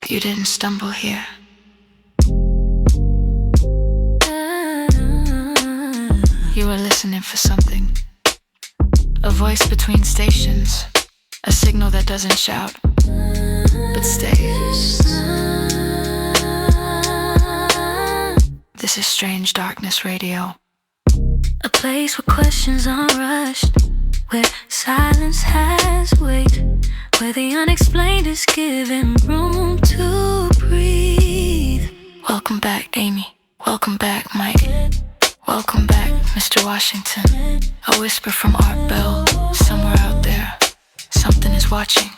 you didn't stumble here. You were listening for something. A voice between stations. A signal that doesn't shout, but stays. This is Strange Darkness Radio. A place where questions aren't rushed, where silence has weight, where the unexplained is given room to breathe. Welcome back, Amy. Welcome back, Mike. Welcome back, Mr. Washington. A whisper from Art Bell, somewhere out there. Something is watching.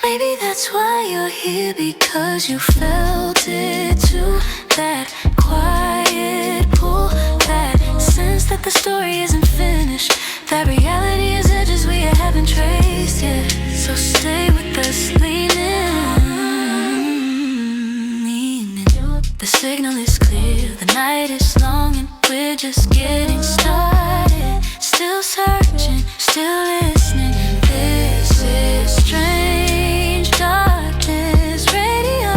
Maybe that's why you're here, because you felt it too. That quiet pull, that sense that the story isn't finished, that reality is edges we haven't traced yet. So stay with us, lean in. The signal is clear, the night is long, and we're just getting started. Still searching, still listening. This is Strange Darkness Radio.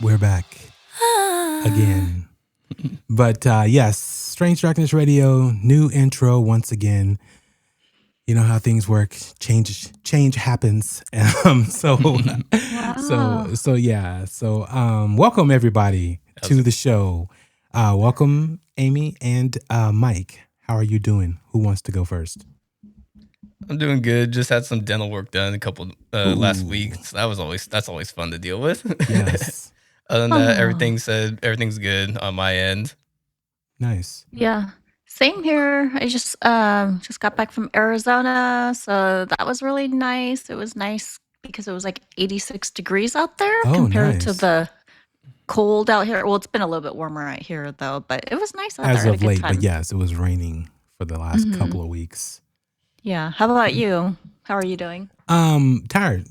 We're back again. But yes, Strange Darkness Radio, new intro once again. You know how things work. Change happens. So welcome everybody to the show. Welcome Amy and Mike. How are you doing? Who wants to go first? I'm doing good. Just had some dental work done a couple last week. So that's always fun to deal with. Yes. Other than that, everything's good on my end. Nice. Yeah. Same here. I just got back from Arizona, so that was really nice. It was nice because it was like 86 degrees out there compared to the cold out here. Well, it's been a little bit warmer out here though, but it was nice out there. As of late, but yes, it was raining for the last couple of weeks. Yeah. How about you? How are you doing? Tired.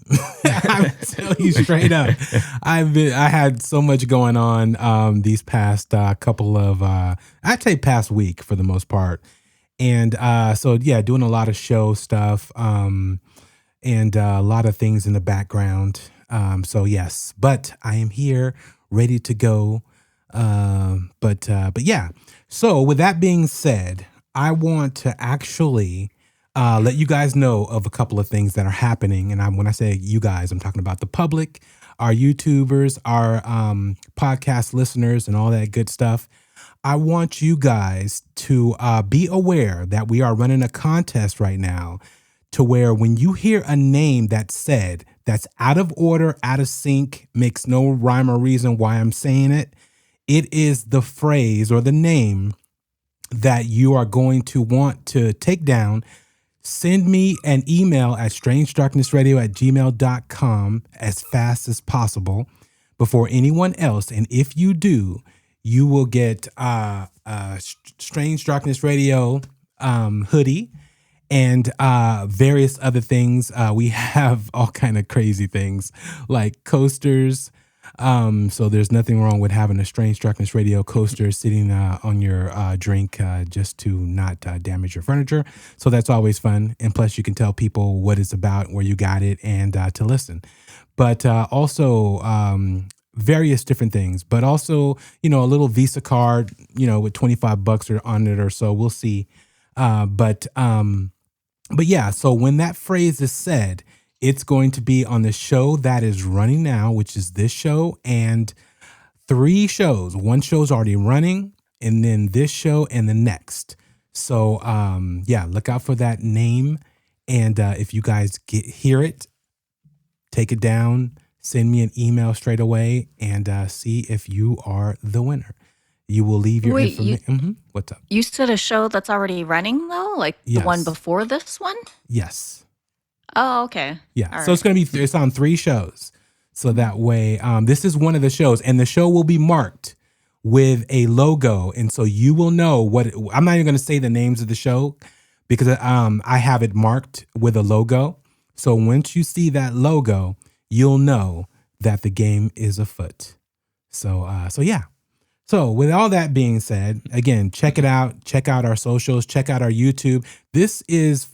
I'll tell you straight up. I had so much going on these past couple of I'd say past week for the most part. And so yeah, doing a lot of show stuff and a lot of things in the background. So yes, but I am here ready to go. But yeah. So with that being said, I want to actually let you guys know of a couple of things that are happening. And when I say you guys, I'm talking about the public, our YouTubers, our podcast listeners, and all that good stuff. I want you guys to be aware that we are running a contest right now to where when you hear a name that's out of order, out of sync, makes no rhyme or reason why I'm saying it, it is the phrase or the name that you are going to want to take down. Send me an email at strangedarknessradio@gmail.com as fast as possible before anyone else. And if you do, you will get Strange Darkness Radio hoodie and various other things. We have all kind of crazy things like coasters. So there's nothing wrong with having a Strange Darkness Radio coaster sitting on your drink just to not damage your furniture. So that's always fun. And plus you can tell people what it's about, where you got it, and to listen. But also various different things, but also, a little Visa card, with $25 or on it or so. We'll see. But yeah, so when that phrase is said, it's going to be on the show that is running now, which is this show and 3 shows. One show's already running, and then this show and the next. So, yeah, look out for that name. And if you guys hear it, take it down, send me an email straight away, and see if you are the winner. You will leave your information. What's up? You said a show that's already running though, like the one before this one? Yes. Oh, okay. Yeah. All so right. it's on 3 shows. So that way, this is one of the shows, and the show will be marked with a logo. And so you will know I'm not even going to say the names of the show because I have it marked with a logo. So once you see that logo, you'll know that the game is afoot. So yeah. So with all that being said, again, check it out. Check out our socials. Check out our YouTube. This is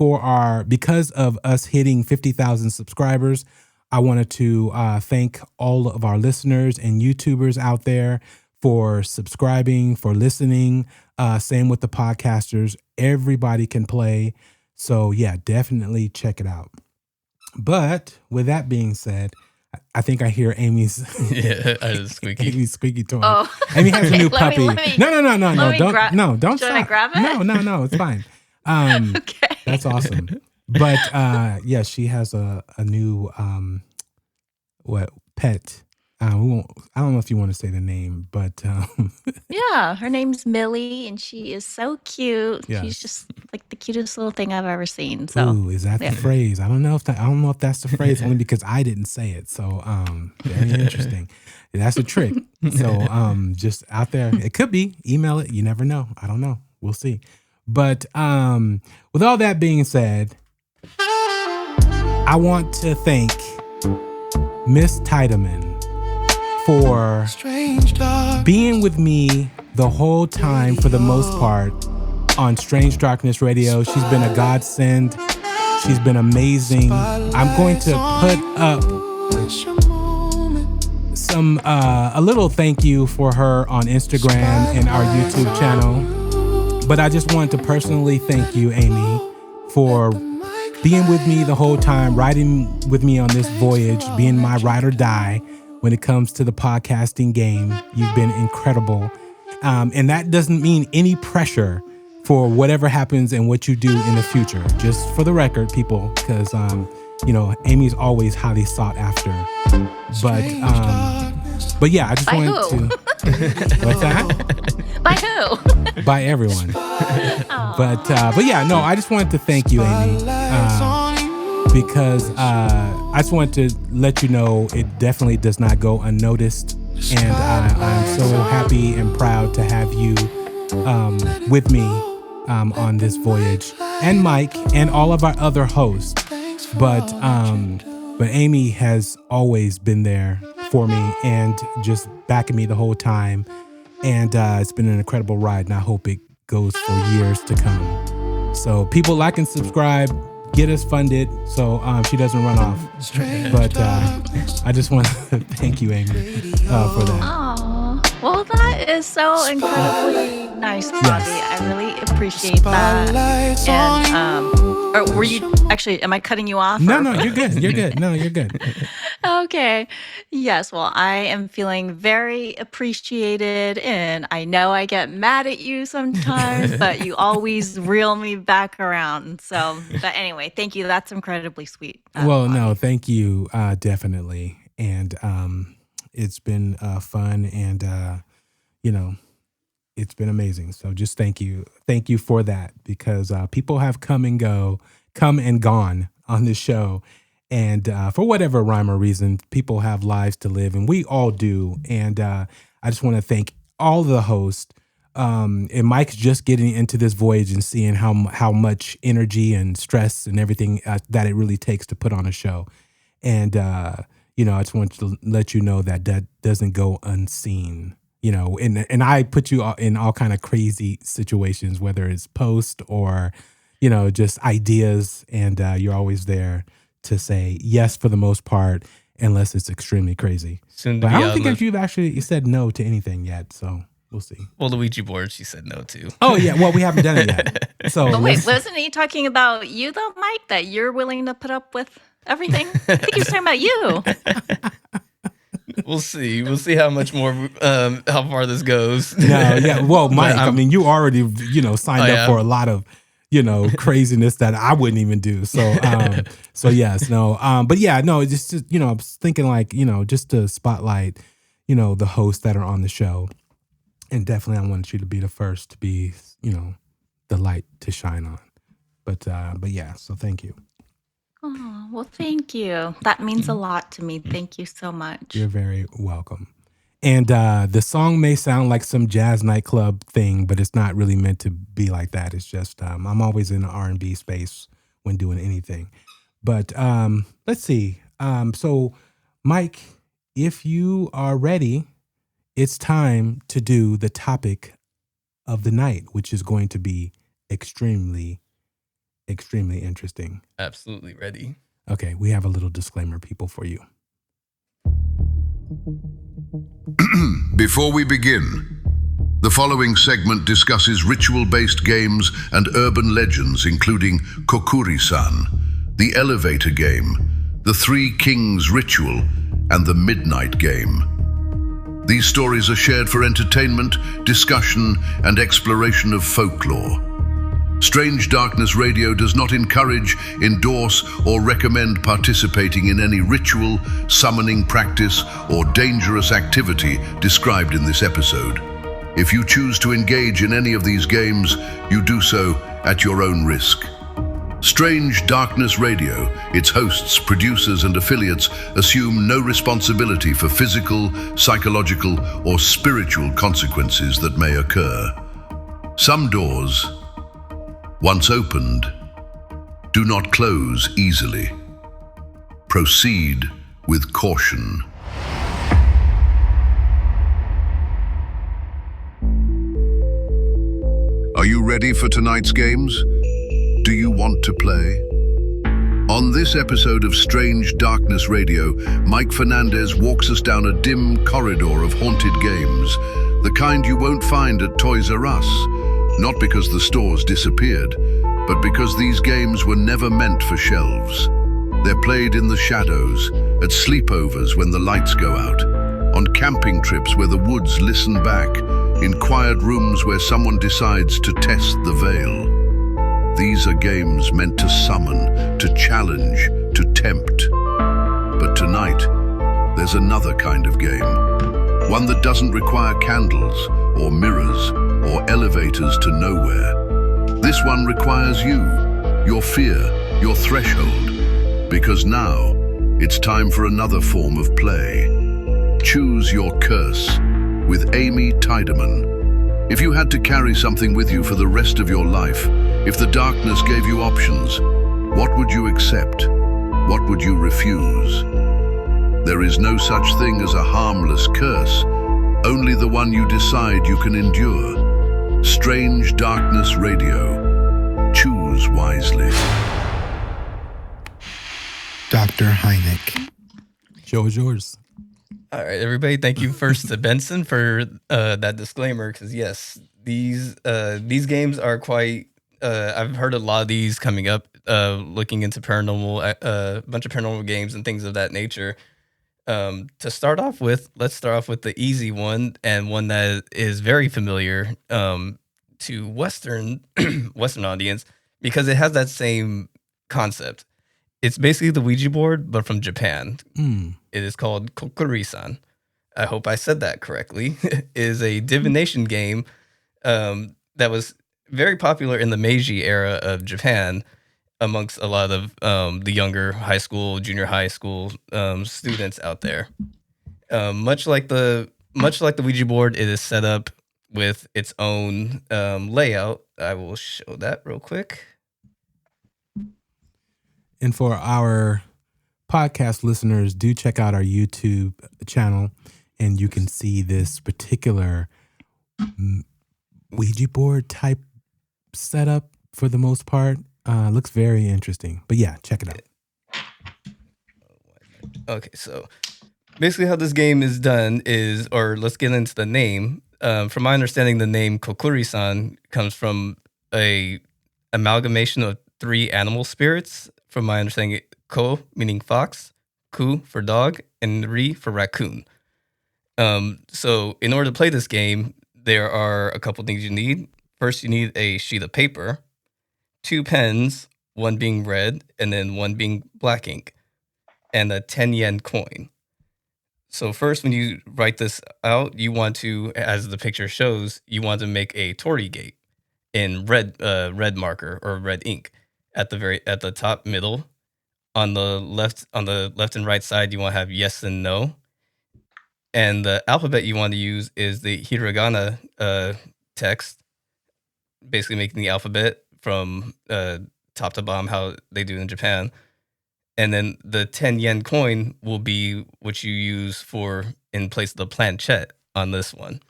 because of us hitting 50,000 subscribers. I wanted to thank all of our listeners and YouTubers out there for subscribing, for listening. Same with the podcasters. Everybody can play. So yeah, definitely check it out. But with that being said, I think I hear Amy's squeaky. Amy's squeaky toy. Oh. Amy has a new puppy. No. Don't Should stop. I grab it? No, it's fine. Okay. That's awesome. But yeah, she has a new pet. I don't know if you want to say the name, but Yeah, her name's Millie, and she is so cute. Yes. She's just like the cutest little thing I've ever seen. So, ooh, is that the phrase? I don't know if that's the phrase, only because I didn't say it. So very interesting. That's a trick. So just out there, it could be. Email it. You never know. I don't know. We'll see. But with all that being said, I want to thank Miss Tydeman for being with me the whole time, for the most part, on Strange Darkness Radio. She's been a godsend. She's been amazing. I'm going to put up a little thank you for her on Instagram and our YouTube channel. But I just wanted to personally thank you, Amy, for being with me the whole time, riding with me on this voyage, being my ride or die when it comes to the podcasting game. You've been incredible. And that doesn't mean any pressure for whatever happens and what you do in the future. Just for the record, people, because, Amy's always highly sought after. But yeah, I just By wanted who? to. What's that? By who? By everyone. But yeah, no, I just wanted to thank you, Amy, because I just wanted to let you know it definitely does not go unnoticed, and I'm so happy and proud to have you with me on this voyage, and Mike and all of our other hosts. But Amy has always been there for me and just backing me the whole time. And it's been an incredible ride, and I hope it goes for years to come. So people like and subscribe, get us funded so she doesn't run off. But I just want to thank you, Amy, for that. Aw, well, that is so incredibly nice, Bobby. Yes. I really appreciate that. And were you actually? Am I cutting you off? No, you're good. You're good. No, you're good. Okay. Yes. Well, I am feeling very appreciated, and I know I get mad at you sometimes, but you always reel me back around. So, but anyway, thank you. That's incredibly sweet. Well, no, thank you, definitely. And it's been fun, and it's been amazing. So just thank you for that, because people have come and gone on this show. And for whatever rhyme or reason, people have lives to live, and we all do. And I just want to thank all the hosts. And Mike's just getting into this voyage and seeing how much energy and stress and everything that it really takes to put on a show. And, I just want to let you know that doesn't go unseen. And I put you in all kind of crazy situations, whether it's post or, just ideas. And you're always there to say yes for the most part, unless it's extremely crazy. But I don't think that you've actually said no to anything yet, so we'll see. Well, the Ouija board, she said no to. Oh yeah, well, we haven't done it yet. So But wait, wasn't he talking about you though, Mike? That you're willing to put up with everything? I think he was talking about you. We'll see. We'll see how much more, how far this goes. No, yeah. Well, Mike, I mean, you already, signed up for a lot of, craziness that I wouldn't even do. So, yes, no. But yeah, no, just I was thinking like, just to spotlight, the hosts that are on the show. And definitely I want you to be the first to be, the light to shine on. But yeah, so thank you. Oh, well, thank you. That means a lot to me. Thank you so much. You're very welcome. And the song may sound like some jazz nightclub thing, but it's not really meant to be like that. It's just I'm always in the R&B space when doing anything. But let's see. So Mike, if you are ready, it's time to do the topic of the night, which is going to be extremely interesting. Absolutely ready. Okay, we have a little disclaimer, people, for you. Before we begin, the following segment discusses ritual-based games and urban legends, including Kokkuri-san, the elevator game, the Three Kings ritual, and the Midnight game. These stories are shared for entertainment, discussion, and exploration of folklore. Strange Darkness Radio does not encourage, endorse, or recommend participating in any ritual, summoning practice, or dangerous activity described in this episode. If you choose to engage in any of these games, you do so at your own risk. Strange Darkness Radio, its hosts, producers, and affiliates assume no responsibility for physical, psychological, or spiritual consequences that may occur. Some doors, once opened, do not close easily. Proceed with caution. Are you ready for tonight's games? Do you want to play? On this episode of Strange Darkness Radio, Mike Fernandez walks us down a dim corridor of haunted games, the kind you won't find at Toys R Us, not because the stores disappeared, but because these games were never meant for shelves. They're played in the shadows, at sleepovers when the lights go out, on camping trips where the woods listen back, in quiet rooms where someone decides to test the veil. These are games meant to summon, to challenge, to tempt. But tonight, there's another kind of game. One that doesn't require candles, or mirrors, or elevators to nowhere. This one requires you, your fear, your threshold. Because now, it's time for another form of play. Choose your curse with Amy Tydeman. If you had to carry something with you for the rest of your life, if the darkness gave you options, what would you accept? What would you refuse? There is no such thing as a harmless curse, only the one you decide you can endure. Strange Darkness Radio. Choose wisely. Dr. Hynek. Show is yours. All right, everybody. Thank you first to Benson for that disclaimer, because yes, these games are quite. I've heard a lot of these coming up, looking into paranormal, a bunch of paranormal games and things of that nature. To start off with, let's start off with the easy one, and one that is very familiar to Western audience, because it has that same concept. It's basically the Ouija board, but from Japan. It is called Kokkuri-san. I hope I said that correctly. It is a divination game that was very popular in the Meiji era of Japan amongst a lot of the younger high school, junior high school students out there. Much like the Ouija board, it is set up with its own layout. I will show that real quick. And for our podcast listeners, do check out our YouTube channel, and you can see this particular Ouija board type setup for the most part. Looks very interesting. But yeah, check it out. Okay, so basically how this game is done is, or let's get into the name. From my understanding, the name Kokkuri-san comes from a amalgamation of three animal spirits. From my understanding, ko meaning fox, ku for dog, and ri for raccoon. So in order to play this game, there are a couple things you need. First, you need a sheet of paper, 2 pens, one being red, and then one being black ink, and a 10 yen coin. So first, when you write this out, you want to, as the picture shows, you want to make a torii gate in red marker or red ink. At the top middle, on the left and right side, you want to have yes and no, and the alphabet you want to use is the hiragana text, basically making the alphabet from top to bottom how they do in Japan, And then the 10 yen coin will be what you use for in place of the planchette on this one.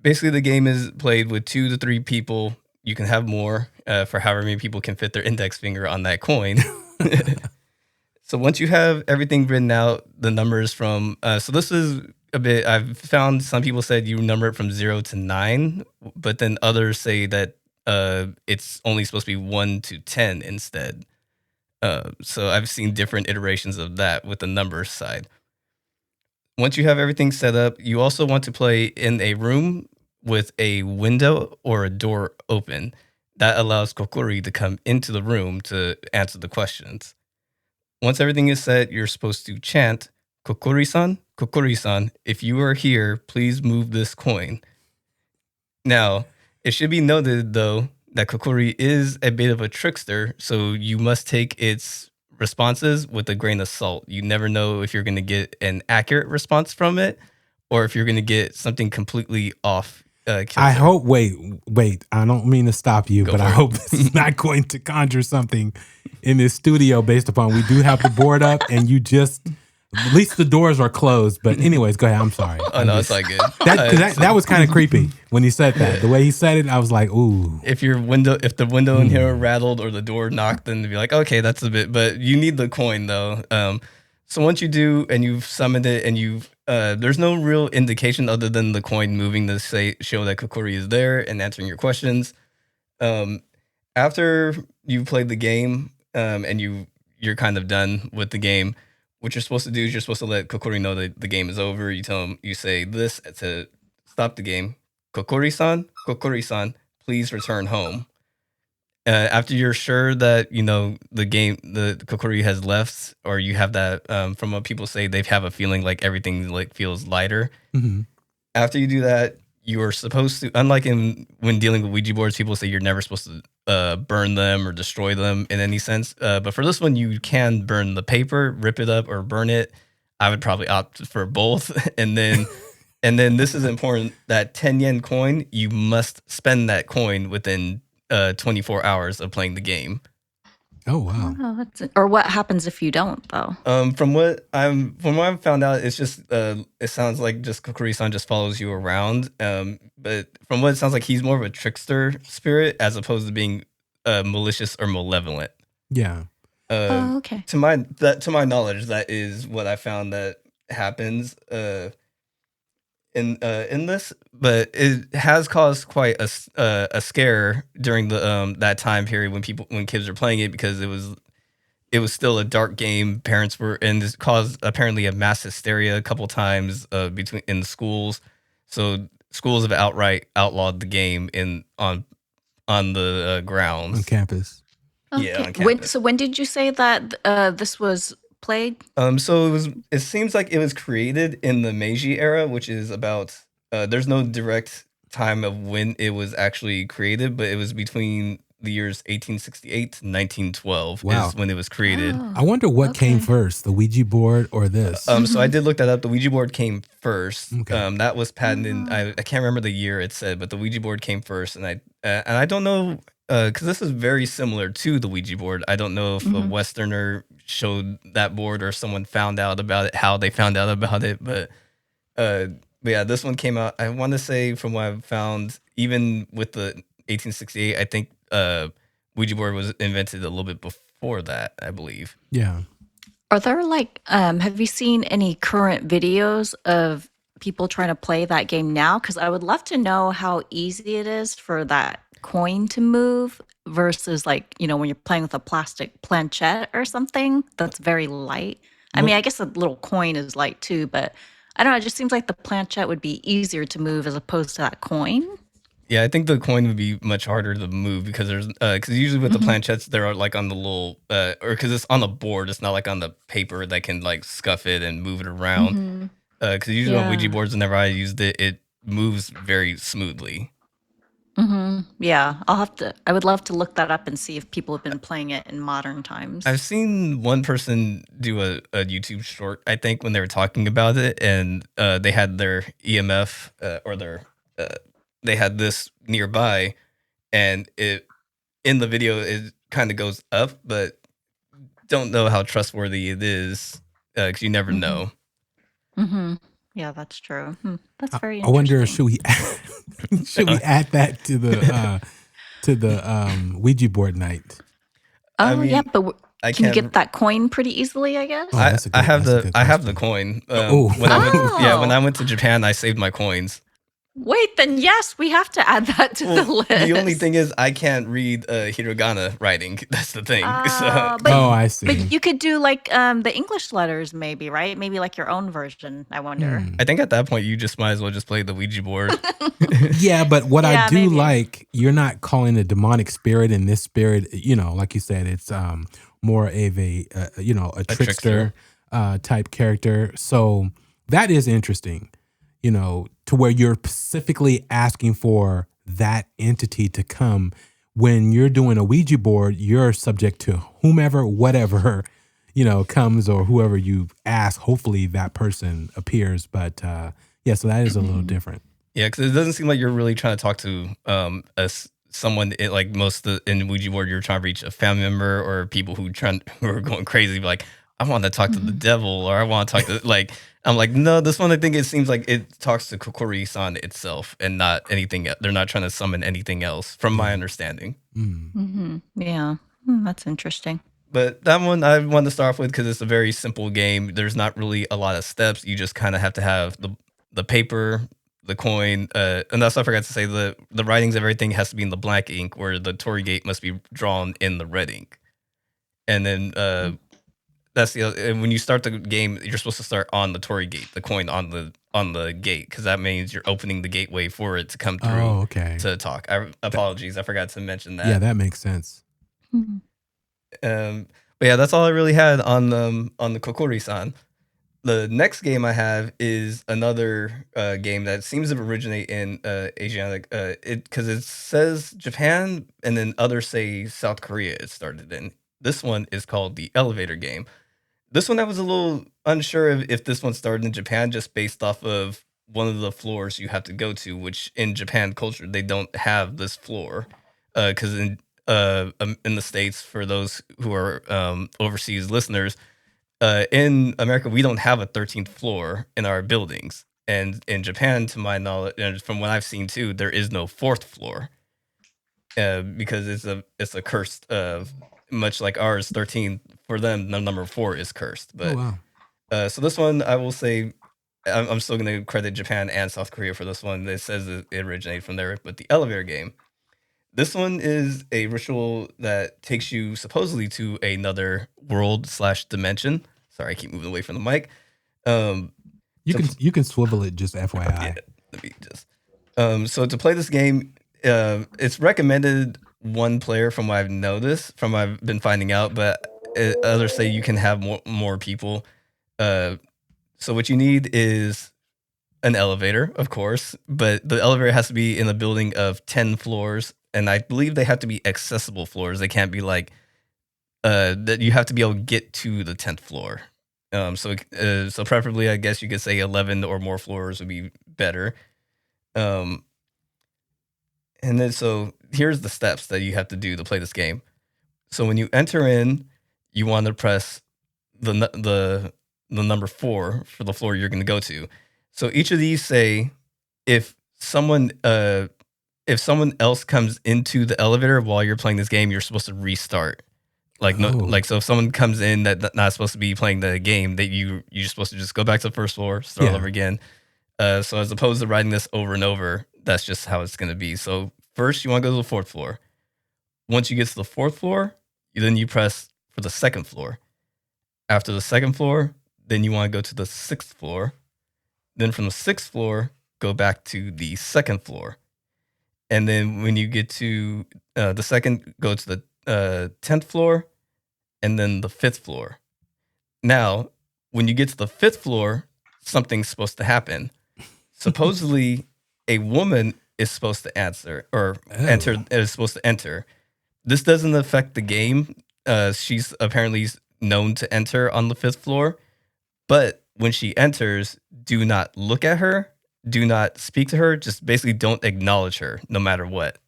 Basically, the game is played with 2 to 3 people. You can have more for however many people can fit their index finger on that coin. So once you have everything written out, the numbers from so this is a bit. I've found some people said you number it from 0 to 9, but then others say that it's only supposed to be 1 to 10 instead. So I've seen different iterations of that with the numbers side. Once you have everything set up, you also want to play in a room with a window or a door open. That allows Kokkuri to come into the room to answer the questions. Once everything is set, you're supposed to chant, Kokkuri-san, Kokkuri-san, if you are here, please move this coin. Now, it should be noted, though, that Kokkuri is a bit of a trickster, so you must take its responses with a grain of salt. You never know if you're going to get an accurate response from it or if you're going to get something completely off. I hope, wait, I don't mean to stop you, but I hope this is not going to conjure something in this studio based upon we do have the board up and you just, at least the doors are closed. But anyways, go ahead. I'm sorry. Oh, no, it's like good. That was kind of creepy when he said that. The way he said it, I was like, ooh. If the window in here rattled or the door knocked, then to be like, okay, that's a bit, but you need the coin though. So once you do and you've summoned it and you've there's no real indication other than the coin moving to show that Kokkuri is there and answering your questions. After you've played the game and you're kind of done with the game, what you're supposed to do is you're supposed to let Kokkuri know that the game is over. You tell him, you say this to stop the game. Kokkuri-san, Kokkuri-san, please return home. After you're sure that the Kokkuri has left, or you have that from what people say, they have a feeling like everything like feels lighter. Mm-hmm. After you do that, you are supposed to, unlike when dealing with Ouija boards, people say you're never supposed to burn them or destroy them in any sense. But for this one, you can burn the paper, rip it up, or burn it. I would probably opt for both, and then. And then this is important, that 10 yen coin, you must spend that coin within 24 hours of playing the game. Oh, wow. Oh, or what happens if you don't, though? From what I've found out, it's just, it sounds like just Kokkuri-san just follows you around. But from what it sounds like, he's more of a trickster spirit as opposed to being malicious or malevolent. Yeah. Okay. To my knowledge, that is what I found that happens. In this, but it has caused quite a scare during the that time period when kids were playing it, because it was still a dark game. Parents were, and this caused apparently a mass hysteria a couple times in the schools. So schools have outright outlawed the game on the grounds on campus. Okay. Yeah, on campus. When did you say that this was played? So it seems like it was created in the Meiji era, which is about there's no direct time of when it was actually created, but it was between the years 1868 to 1912 is when it was created. I wonder what came first, the Ouija board or this? So I did look that up. The Ouija board came first. Okay. That was patented. I can't remember the year it said, but the Ouija board came first, and I don't know, because this is very similar to the Ouija board. I don't know if a Westerner showed that board or someone found out about it, how they found out about it. But yeah, this one came out, I want to say, from what I've found, even with the 1868, I think Ouija board was invented a little bit before that, I believe. Yeah. Are there have you seen any current videos of people trying to play that game now? Because I would love to know how easy it is for that coin to move versus when you're playing with a plastic planchette or something that's very light. I mean, I guess a little coin is light too, but I don't know. It just seems like the planchette would be easier to move as opposed to that coin. Yeah, I think the coin would be much harder to move because because usually with the planchettes, they're like on the little or because it's on the board, it's not like on the paper that can like scuff it and move it around. Because usually on Ouija boards, whenever I used it, it moves very smoothly. Yeah, I would love to look that up and see if people have been playing it in modern times. I've seen one person do a YouTube short, I think, when they were talking about it, and they had their EMF or they had this nearby, and in the video it kind of goes up, but don't know how trustworthy it is because you never know. Mm-hmm. Yeah, that's true. That's very I interesting. wonder, should we add that to the Ouija board night? Oh, yeah, but can you get that coin pretty easily, I guess? Oh, that's a good, I have the coin. When I went to Japan, I saved my coins. Wait, then yes, we have to add that to the list. The only thing is I can't read hiragana writing. That's the thing. I see. But you could do like the English letters maybe, right? Maybe like your own version, I wonder. I think at that point you just might as well just play the Ouija board. Yeah, but what I do like, you're not calling a demonic spirit, and this spirit, like you said, it's more of a trickster type character. So that is interesting. To where you're specifically asking for that entity to come. When you're doing a Ouija board, you're subject to whomever, whatever, comes, or whoever you ask. Hopefully that person appears. But so that is a little different. Yeah, because it doesn't seem like you're really trying to talk to someone like most in Ouija board. You're trying to reach a family member or people who are going crazy. Like, I want to talk to the devil, or I want to talk to I'm like, no, this one, I think it seems like it talks to Kokkuri-san itself and not anything. They're not trying to summon anything else, from my understanding. Yeah, that's interesting. But that one I want to start off with because it's a very simple game. There's not really a lot of steps. You just kind of have to have the paper, the coin, and that's what I forgot to say. The writings of everything has to be in the black ink, where the Torii gate must be drawn in the red ink. And then that's when you start the game, you're supposed to start on the Torii gate, the coin on the gate, because that means you're opening the gateway for it to come through. Oh, okay. To talk. Apologies, I forgot to mention that. Yeah, that makes sense. But yeah, that's all I really had on the Kokkuri-san. The next game I have is another game that seems to originate in Asiatic, because it says Japan and then others say South Korea it started in. This one is called the Elevator Game. This one I was a little unsure if this one started in Japan just based off of one of the floors you have to go to, which in Japan culture, they don't have this floor. Because in the States, for those who are overseas listeners, in America, we don't have a 13th floor in our buildings. And in Japan, to my knowledge, and from what I've seen too, there is no 4th floor. Because it's a cursed, much like ours, 13, for them, the number 4 is cursed. But so this one, I will say, I'm still going to credit Japan and South Korea for this one. It says it originated from there. But the Elevator Game, this one is a ritual that takes you supposedly to another world/dimension. Sorry, I keep moving away from the mic. You can swivel it, just FYI. Yeah, let me just. So to play this game, it's recommended 1 player from what I've noticed, from what I've been finding out, but others say you can have more people. So what you need is an elevator, of course, but the elevator has to be in a building of 10 floors, and I believe they have to be accessible floors. They can't be like that. You have to be able to get to the 10th floor. So preferably, I guess you could say 11 or more floors would be better. And then so here's the steps that you have to do to play this game. So when you enter in, you want to press the number 4 for the floor you're going to go to. So each of these say if someone else comes into the elevator while you're playing this game, you're supposed to restart. So if someone comes in that's not supposed to be playing the game, that you're supposed to just go back to the first floor, start all over again. So as opposed to writing this over and over, that's just how it's going to be. So first you want to go to the 4th floor. Once you get to the 4th floor, then you press for the 2nd floor. After the 2nd floor, then you want to go to the 6th floor. Then from the 6th floor, go back to the 2nd floor. And then when you get to the 2nd, go to the 10th floor, and then the 5th floor. Now, when you get to the 5th floor, something's supposed to happen. Supposedly, a woman is supposed to answer or enter. Is supposed to enter. This doesn't affect the game. She's apparently known to enter on the 5th floor, but when she enters, do not look at her, do not speak to her, just basically don't acknowledge her, no matter what.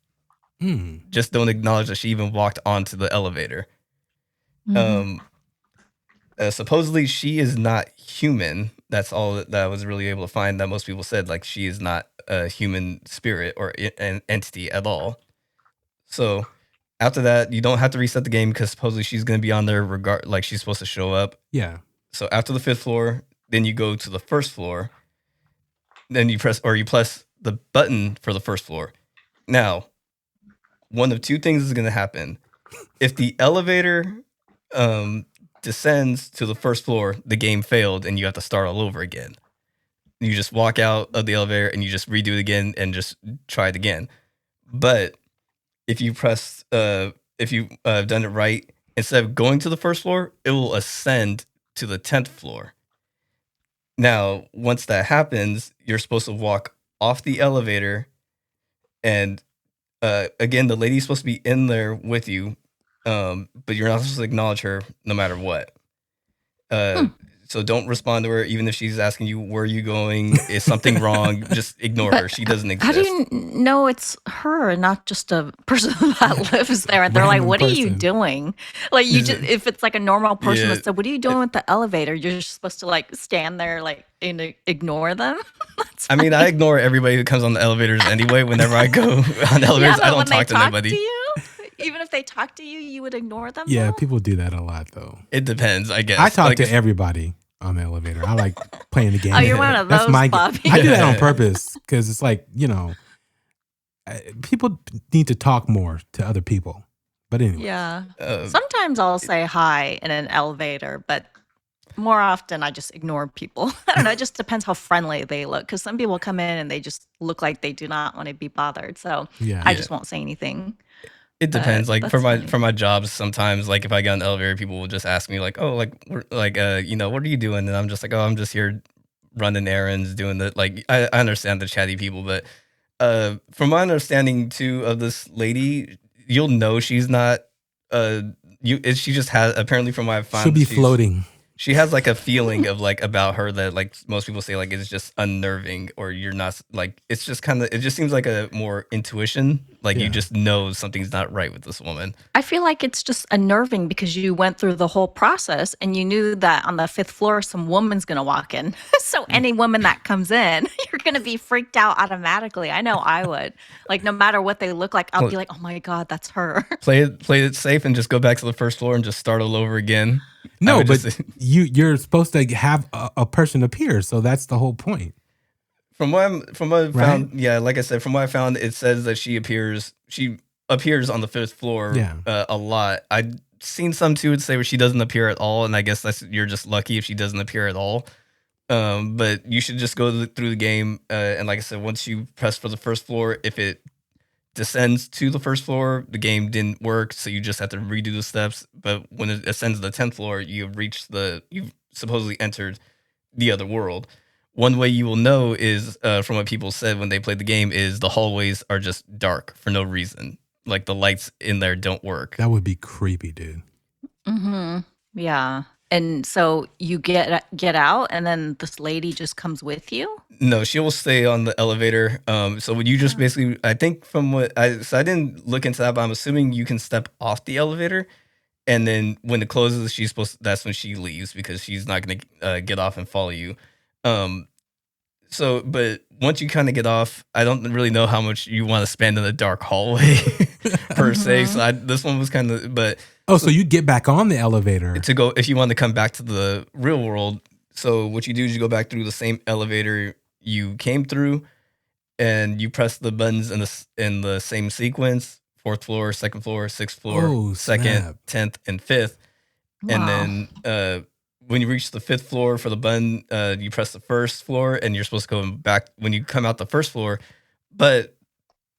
Just don't acknowledge that she even walked onto the elevator. Supposedly she is not human. That's all that I was really able to find, that most people said, like, she is not a human spirit or an entity at all. So after that, you don't have to reset the game because supposedly she's going to be on there like she's supposed to show up. Yeah. So after the 5th floor, then you go to the 1st floor. Then you press the button for the 1st floor. Now, one of two things is going to happen. If the elevator descends to the 1st floor, the game failed and you have to start all over again. You just walk out of the elevator and you just redo it again and just try it again. But if you if you've done it right, instead of going to the 1st floor, it will ascend to the 10th floor. Now, once that happens, you're supposed to walk off the elevator, and again, the lady's supposed to be in there with you, but you're not supposed to acknowledge her no matter what. So don't respond to her, even if she's asking you, where are you going? Is something wrong? Just ignore her. She doesn't exist. How do you know it's her and not just a person that lives there? And they're like, what are you doing? Like, you just, if it's like a normal person that said, what are you doing with the elevator? You're just supposed to like stand there, like, and ignore them. I mean, I ignore everybody who comes on the elevators anyway. Whenever I go on elevators, I don't talk to anybody. To you? Even if they talk to you, you would ignore them? Yeah, though? people do that a lot, though. It depends, I guess. I talk to everybody on the elevator. I like playing the game. Oh, you're one of those, Bobby. I do that on purpose because it's like, people need to talk more to other people. But anyway. Yeah. Sometimes I'll say hi in an elevator, but more often I just ignore people. I don't know. It just depends how friendly they look, because some people come in and they just look like they do not want to be bothered. So I just won't say anything. It depends. Like for my jobs, sometimes like if I get on the elevator, people will just ask me like, "Oh, like what are you doing?" And I'm just like, "Oh, I'm just here running errands, doing the like." I understand the chatty people, but from my understanding too of this lady, you'll know she's not. She just has, apparently from what I found, she'll be floating. She has like a feeling of like about her that like most people say like it's just unnerving, or you're not like, it's just kind of, it just seems like a more intuition. Like you just know something's not right with this woman. I feel like it's just unnerving because you went through the whole process and you knew that on the 5th floor, some woman's going to walk in. So any woman that comes in, you're going to be freaked out automatically. I know I would. Like no matter what they look like, I'll be like, oh my God, that's her. Play it safe and just go back to the 1st floor and just start all over again. No, but you're supposed to have a person appear, so that's the whole point. From what I found, like I said, from what I found, it says that she appears on the 5th floor a lot. I've seen some too would say where she doesn't appear at all, and I guess you're just lucky if she doesn't appear at all. But you should just go through the game, and like I said, once you press for the 1st floor, if it descends to the 1st floor, the game didn't work, so you just have to redo the steps. But when it ascends to the 10th floor, you've supposedly entered the other world. One way you will know is from what people said when they played the game is the hallways are just dark for no reason. Like the lights in there don't work. That would be creepy, dude. Mm-hmm. Yeah. And so you get out, and then this lady just comes with you? No, she will stay on the elevator. So would you just basically, I think from what I didn't look into that, but I'm assuming you can step off the elevator, and then when it closes, that's when she leaves, because she's not going to get off and follow you. But once you kind of get off, I don't really know how much you want to spend in a dark hallway per se. So this one was kind of, but. Oh, so you get back on the elevator to go if you want to come back to the real world. So what you do is you go back through the same elevator you came through, and you press the buttons in the same sequence: 4th floor, 2nd floor, 6th floor, 2nd, 10th, and 5th. Wow. And then when you reach the 5th floor for the button, you press the 1st floor, and you're supposed to go back when you come out the 1st floor. But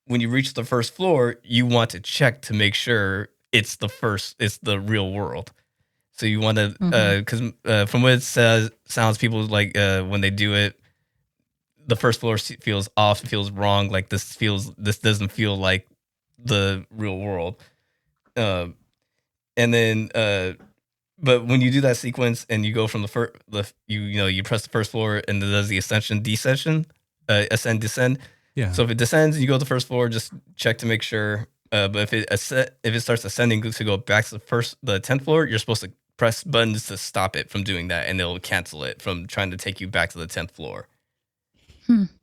when you reach the 1st floor, you want to check to make sure it's the real world. So you want to, because from what it sounds, people like when they do it, the 1st floor feels off, feels wrong. Like this doesn't feel like the real world. And then, but when you do that sequence and you go from you press the 1st floor and it does the ascend, descend. Yeah. So if it descends, you go to the 1st floor, just check to make sure. But if it starts ascending to go back to the 10th floor, you're supposed to press buttons to stop it from doing that, and it'll cancel it from trying to take you back to the 10th floor.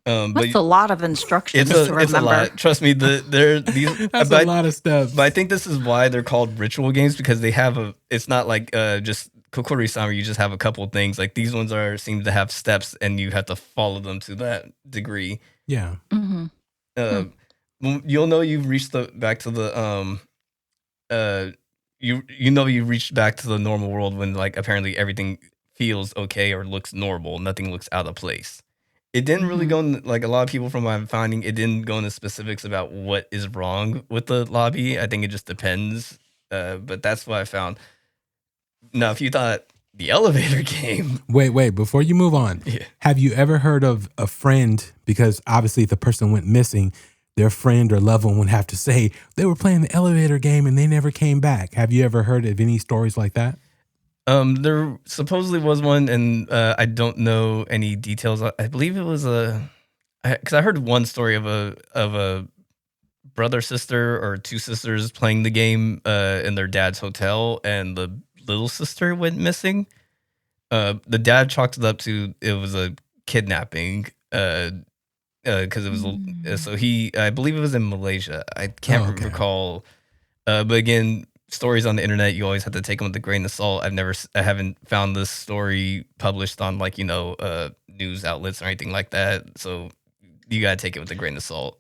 That's a lot of instructions to remember. It's a lot. Trust me, That's a lot of stuff. But I think this is why they're called ritual games, because they have it's not like just Kokkuri-san where you just have a couple of things. Like these ones seem to have steps, and you have to follow them to that degree. Yeah. You'll know you've reached back to the you've reached back to the normal world when like apparently everything feels okay or looks normal. Nothing looks out of place. It didn't really go into, like a lot of people from what I'm finding, it didn't go into specifics about what is wrong with the lobby. I think it just depends. But that's what I found. Now, if you thought the elevator game. Wait, before you move on, have you ever heard of a friend, because obviously if the person went missing, their friend or loved one would have to say they were playing the elevator game and they never came back. Have you ever heard of any stories like that? There supposedly was one, and I don't know any details. I believe it was because I heard one story of a brother, sister, or two sisters playing the game in their dad's hotel, and the little sister went missing. The dad chalked it up to it was a kidnapping, because it was so I believe it was in Malaysia. I can't recall, but again, stories on the internet, you always have to take them with a grain of salt. I haven't found this story published on like news outlets or anything like that. So you gotta take it with a grain of salt.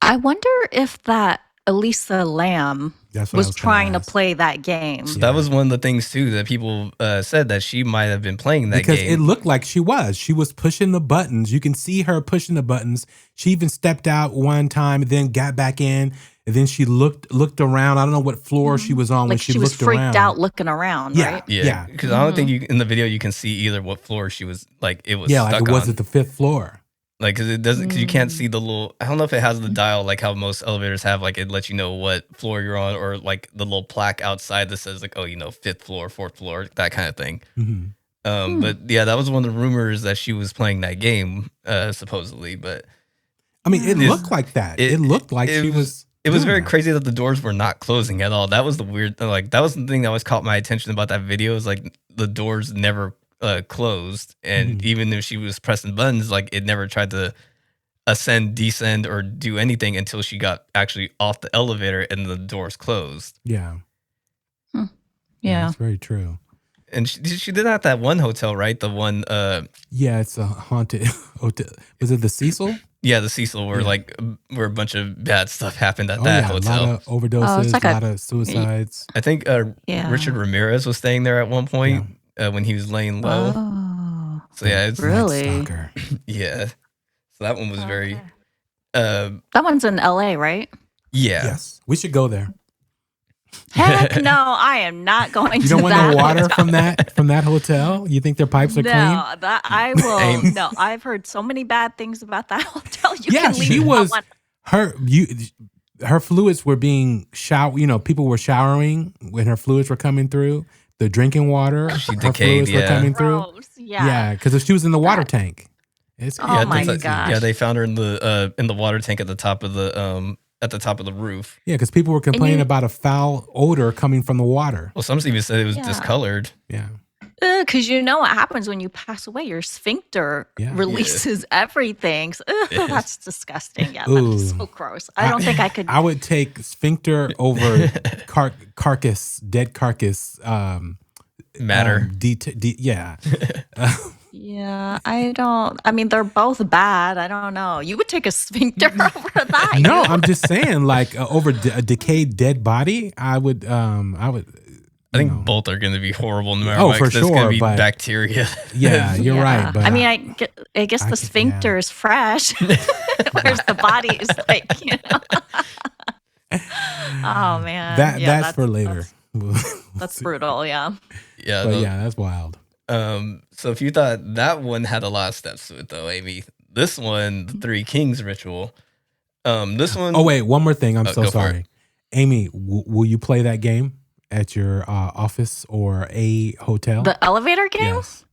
I wonder if that Elisa Lamb was trying to play that game. So that was one of the things too that people said that she might have been playing that game. Because it looked like she was pushing the buttons. You can see her pushing the buttons. She even stepped out one time and then got back in. And then she looked around. I don't know what floor she was on when she looked around. She was freaked out looking around, right? Yeah. Because I don't think in the video you can see either what floor she was like. It was stuck like it was at the 5th floor. Like because it doesn't, because you can't see the little. I don't know if it has the dial like how most elevators have. Like it lets you know what floor you're on, or like the little plaque outside that says like 5th floor, 4th floor, that kind of thing. But yeah, that was one of the rumors that she was playing that game supposedly. But I mean, it looked like that. It looked like she was. It was very crazy that the doors were not closing at all. That was the weird, like that was the thing that always caught my attention about that video. Is like the doors never closed, and even if she was pressing buttons, like it never tried to ascend, descend, or do anything until she got actually off the elevator and the doors closed. Yeah, yeah, that's very true. And she did that at that one hotel, right? The one, yeah, it's a haunted hotel. Was it the Cecil? Yeah, the Cecil, where where a bunch of bad stuff happened at that hotel. A lot of overdoses, a lot of suicides. I think Richard Ramirez was staying there at one point when he was laying low. Oh, so yeah, it's really, yeah. So that one was very. That one's in LA, right? Yeah. Yes, we should go there. Heck no, I am not going to that. You don't want no water from that hotel? You think their pipes are clean? No, that I will. No, I've heard so many bad things about that hotel. She was her fluids were being showered. People were showering when her fluids were coming through. The drinking water, she her decayed, fluids were coming through. Gross, yeah, because she was in the water tank. My gosh! Yeah, they found her in the water tank at the top of the roof. Yeah, because people were complaining about a foul odor coming from the water. Well, some even said it was discolored. Yeah. Because you know what happens when you pass away? Your sphincter releases everything. So, that's disgusting. Yeah, that's so gross. I don't think I could. I would take sphincter over dead carcass. Matter. Yeah. Yeah, I don't. I mean, they're both bad. I don't know. You would take a sphincter over that. No, I'm just saying, like over a decayed dead body, I would. I think both are going to be horrible no matter what. For sure, it's going to be bacteria. Yeah, you're right. But I mean, I guess the sphincter is fresh, whereas the body is like, Oh man, that's for later. That's brutal. Yeah. Yeah. But that's wild. So if you thought that one had a lot of steps to it, though, Amy, this one, the Three Kings ritual. This one. Oh wait, one more thing. I'm so sorry, Amy. Will you play that game at your office or a hotel? The elevator game? Yes.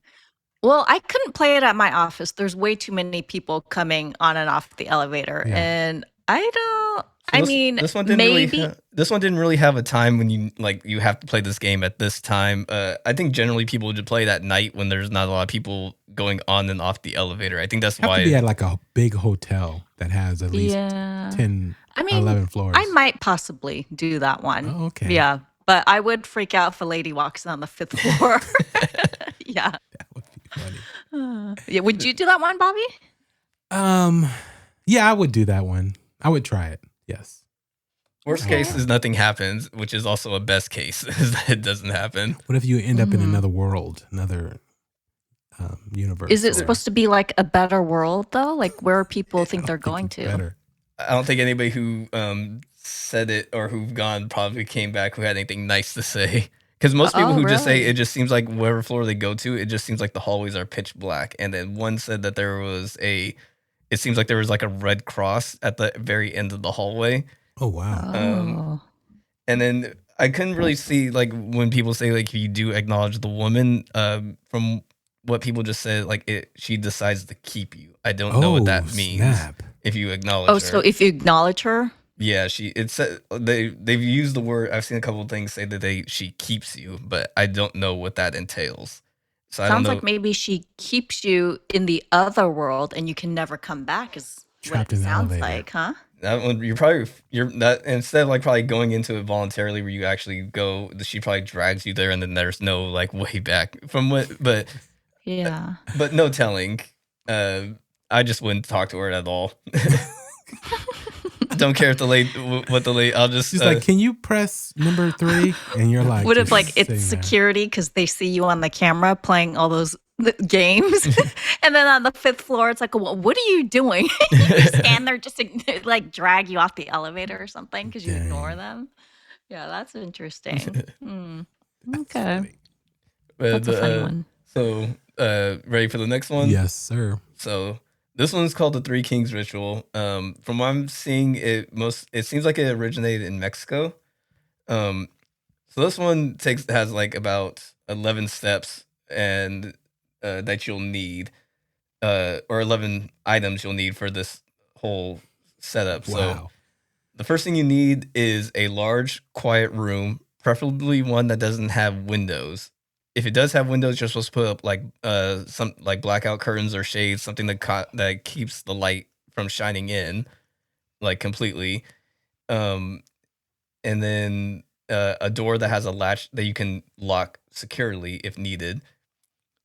Well, I couldn't play it at my office. There's way too many people coming on and off the elevator. And I I mean, this one didn't maybe. this one didn't really have a time when you have to play this game at this time. I think generally people would play it at night when there's not a lot of people going on and off the elevator. I think that's have why. To be at like a big hotel that has at least 10, I mean, 11 floors. I might possibly do that one. Oh, okay. Yeah, but I would freak out if a lady walks in on the 5th floor. Yeah. That would be funny. Yeah. Would you do that one, Bobby? Yeah, I would do that one. I would try it. Yes. Worst case is nothing happens, which is also a best case is that it doesn't happen. What if you end up in another world, another universe? Is it supposed to be like a better world though? Like where people think they're going to? Better. I don't think anybody who said it or who've gone probably came back who had anything nice to say. Because most people who just say it just seems like whatever floor they go to, it just seems like the hallways are pitch black. And then one said that it seems like there was like a red cross at the very end of the hallway. Oh, wow. And then I couldn't really see like when people say like if you do acknowledge the woman, from what people just said, like she decides to keep you. I don't know what that means. Snap. If you acknowledge her. So if you acknowledge her? Yeah, they've used the word. I've seen a couple of things say that she keeps you, but I don't know what that entails. So Sounds like maybe she keeps you in the other world and you can never come back. Is trapped what it in the sounds elevator. like, huh? That one you're that instead of like probably going into it voluntarily where you actually go, she probably drags you there and then there's no like way back from what. But yeah, but no telling. I just wouldn't talk to her at all. Don't care if what the late. I'll just. She's like, can you press number 3? And you're like, what if like it's security because they see you on the camera playing all those games, and then on the 5th floor, it's like, well, what are you doing? You stand there just to like drag you off the elevator or something because you ignore them. Yeah, that's interesting. Okay, that's a funny one. So, ready for the next one? Yes, sir. So. This one's called the Three Kings Ritual. From what I'm seeing, it seems like it originated in Mexico. So this one has like about 11 steps and that you'll need, or 11 items you'll need for this whole setup. Wow. So the first thing you need is a large, quiet room, preferably one that doesn't have windows. If it does have windows, you're supposed to put up like some like blackout curtains or shades, something that keeps the light from shining in, like completely. And then a door that has a latch that you can lock securely if needed.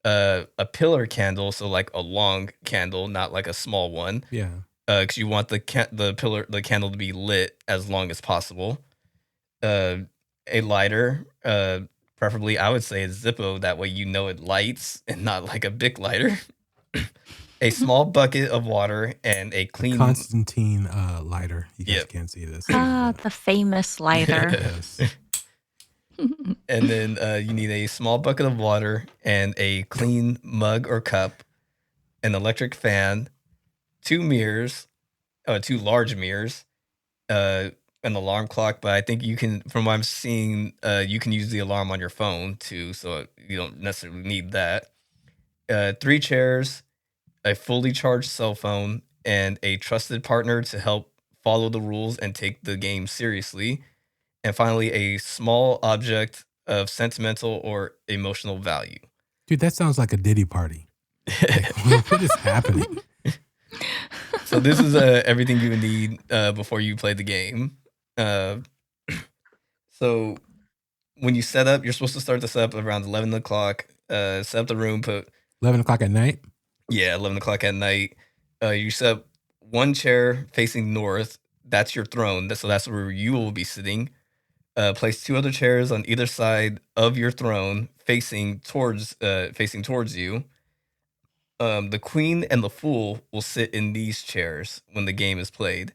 A pillar candle, so like a long candle, not like a small one. Yeah. Because you want the candle to be lit as long as possible. A lighter. Preferably, I would say a Zippo. That way you know it lights and not like a Bic lighter. A small bucket of water and a clean... Constantine lighter. You guys can't see this. The famous lighter. Yes. And then you need a small bucket of water and a clean mug or cup, an electric fan, 2 large mirrors, an alarm clock, but I think you can, from what I'm seeing, you can use the alarm on your phone too, so you don't necessarily need that. 3 chairs, a fully charged cell phone, and a trusted partner to help follow the rules and take the game seriously. And finally, a small object of sentimental or emotional value. Dude, that sounds like a Diddy party. Like, what is happening? So this is everything you would need before you play the game. So when you set up, you're supposed to start this up around 11 o'clock. Set up the room, put 11 o'clock at night? Yeah, 11 o'clock at night. You set up 1 chair facing north. That's your throne. So that's where you will be sitting. Place 2 other chairs on either side of your throne, facing towards you. The queen and the fool will sit in these chairs when the game is played.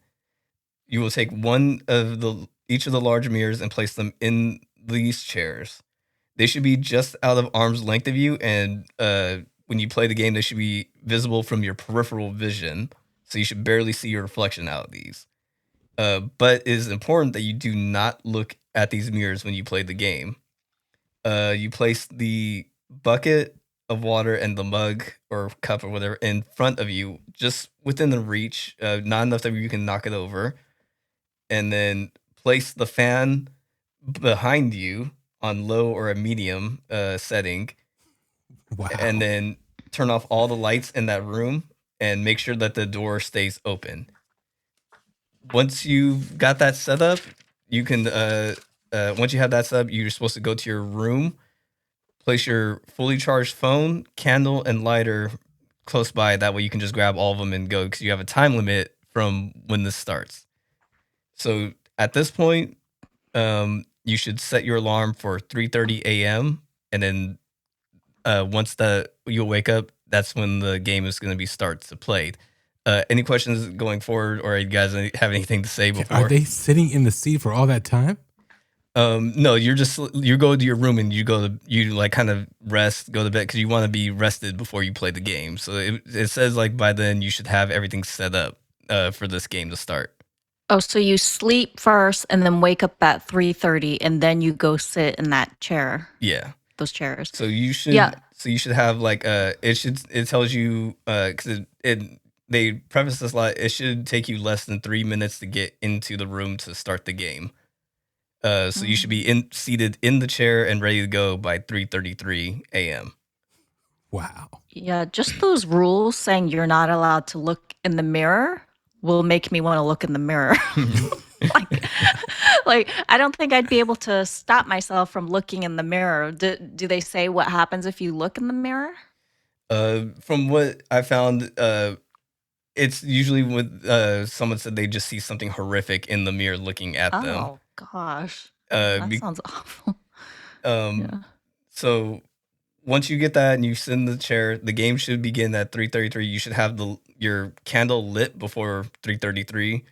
You will take each of the large mirrors and place them in these chairs. They should be just out of arm's length of you, and when you play the game, they should be visible from your peripheral vision, so you should barely see your reflection out of these. But it is important that you do not look at these mirrors when you play the game. You place the bucket of water and the mug or cup or whatever in front of you, just within the reach, not enough that you can knock it over. and then place the fan behind you on low or a medium setting. Wow. And then turn off all the lights in that room and make sure that the door stays open. Once you've got that set up, you can once you have that set up, you're supposed to go to your room, place your fully charged phone, candle, and lighter close by. That way you can just grab all of them and go, because you have a time limit from when this starts. So at this point, you should set your alarm for 3:30 a.m. and then once you'll wake up, that's when the game is going to be starts to play. Any questions going forward, or you guys have anything to say before? Are they sitting in the seat for all that time? No, you go to your room and you like kind of rest, go to bed, because you want to be rested before you play the game. So it says like by then you should have everything set up for this game to start. Oh, so you sleep first and then wake up at 3:30 and then you go sit in that chair. Yeah. Those chairs. So you should have like it tells you because they preface this a lot. It should take you less than 3 minutes to get into the room to start the game. So you should be seated in the chair and ready to go by 3:33 a.m. Wow. Yeah, just those rules saying you're not allowed to look in the mirror will make me want to look in the mirror. like I don't think I'd be able to stop myself from looking in the mirror. Do they say what happens if you look in the mirror? From what I found, it's usually with someone said they just see something horrific in the mirror looking at them. Oh gosh, that sounds awful. So once you get that and you sit in the chair, the game should begin at 3:33. You should have your candle lit before 3:33,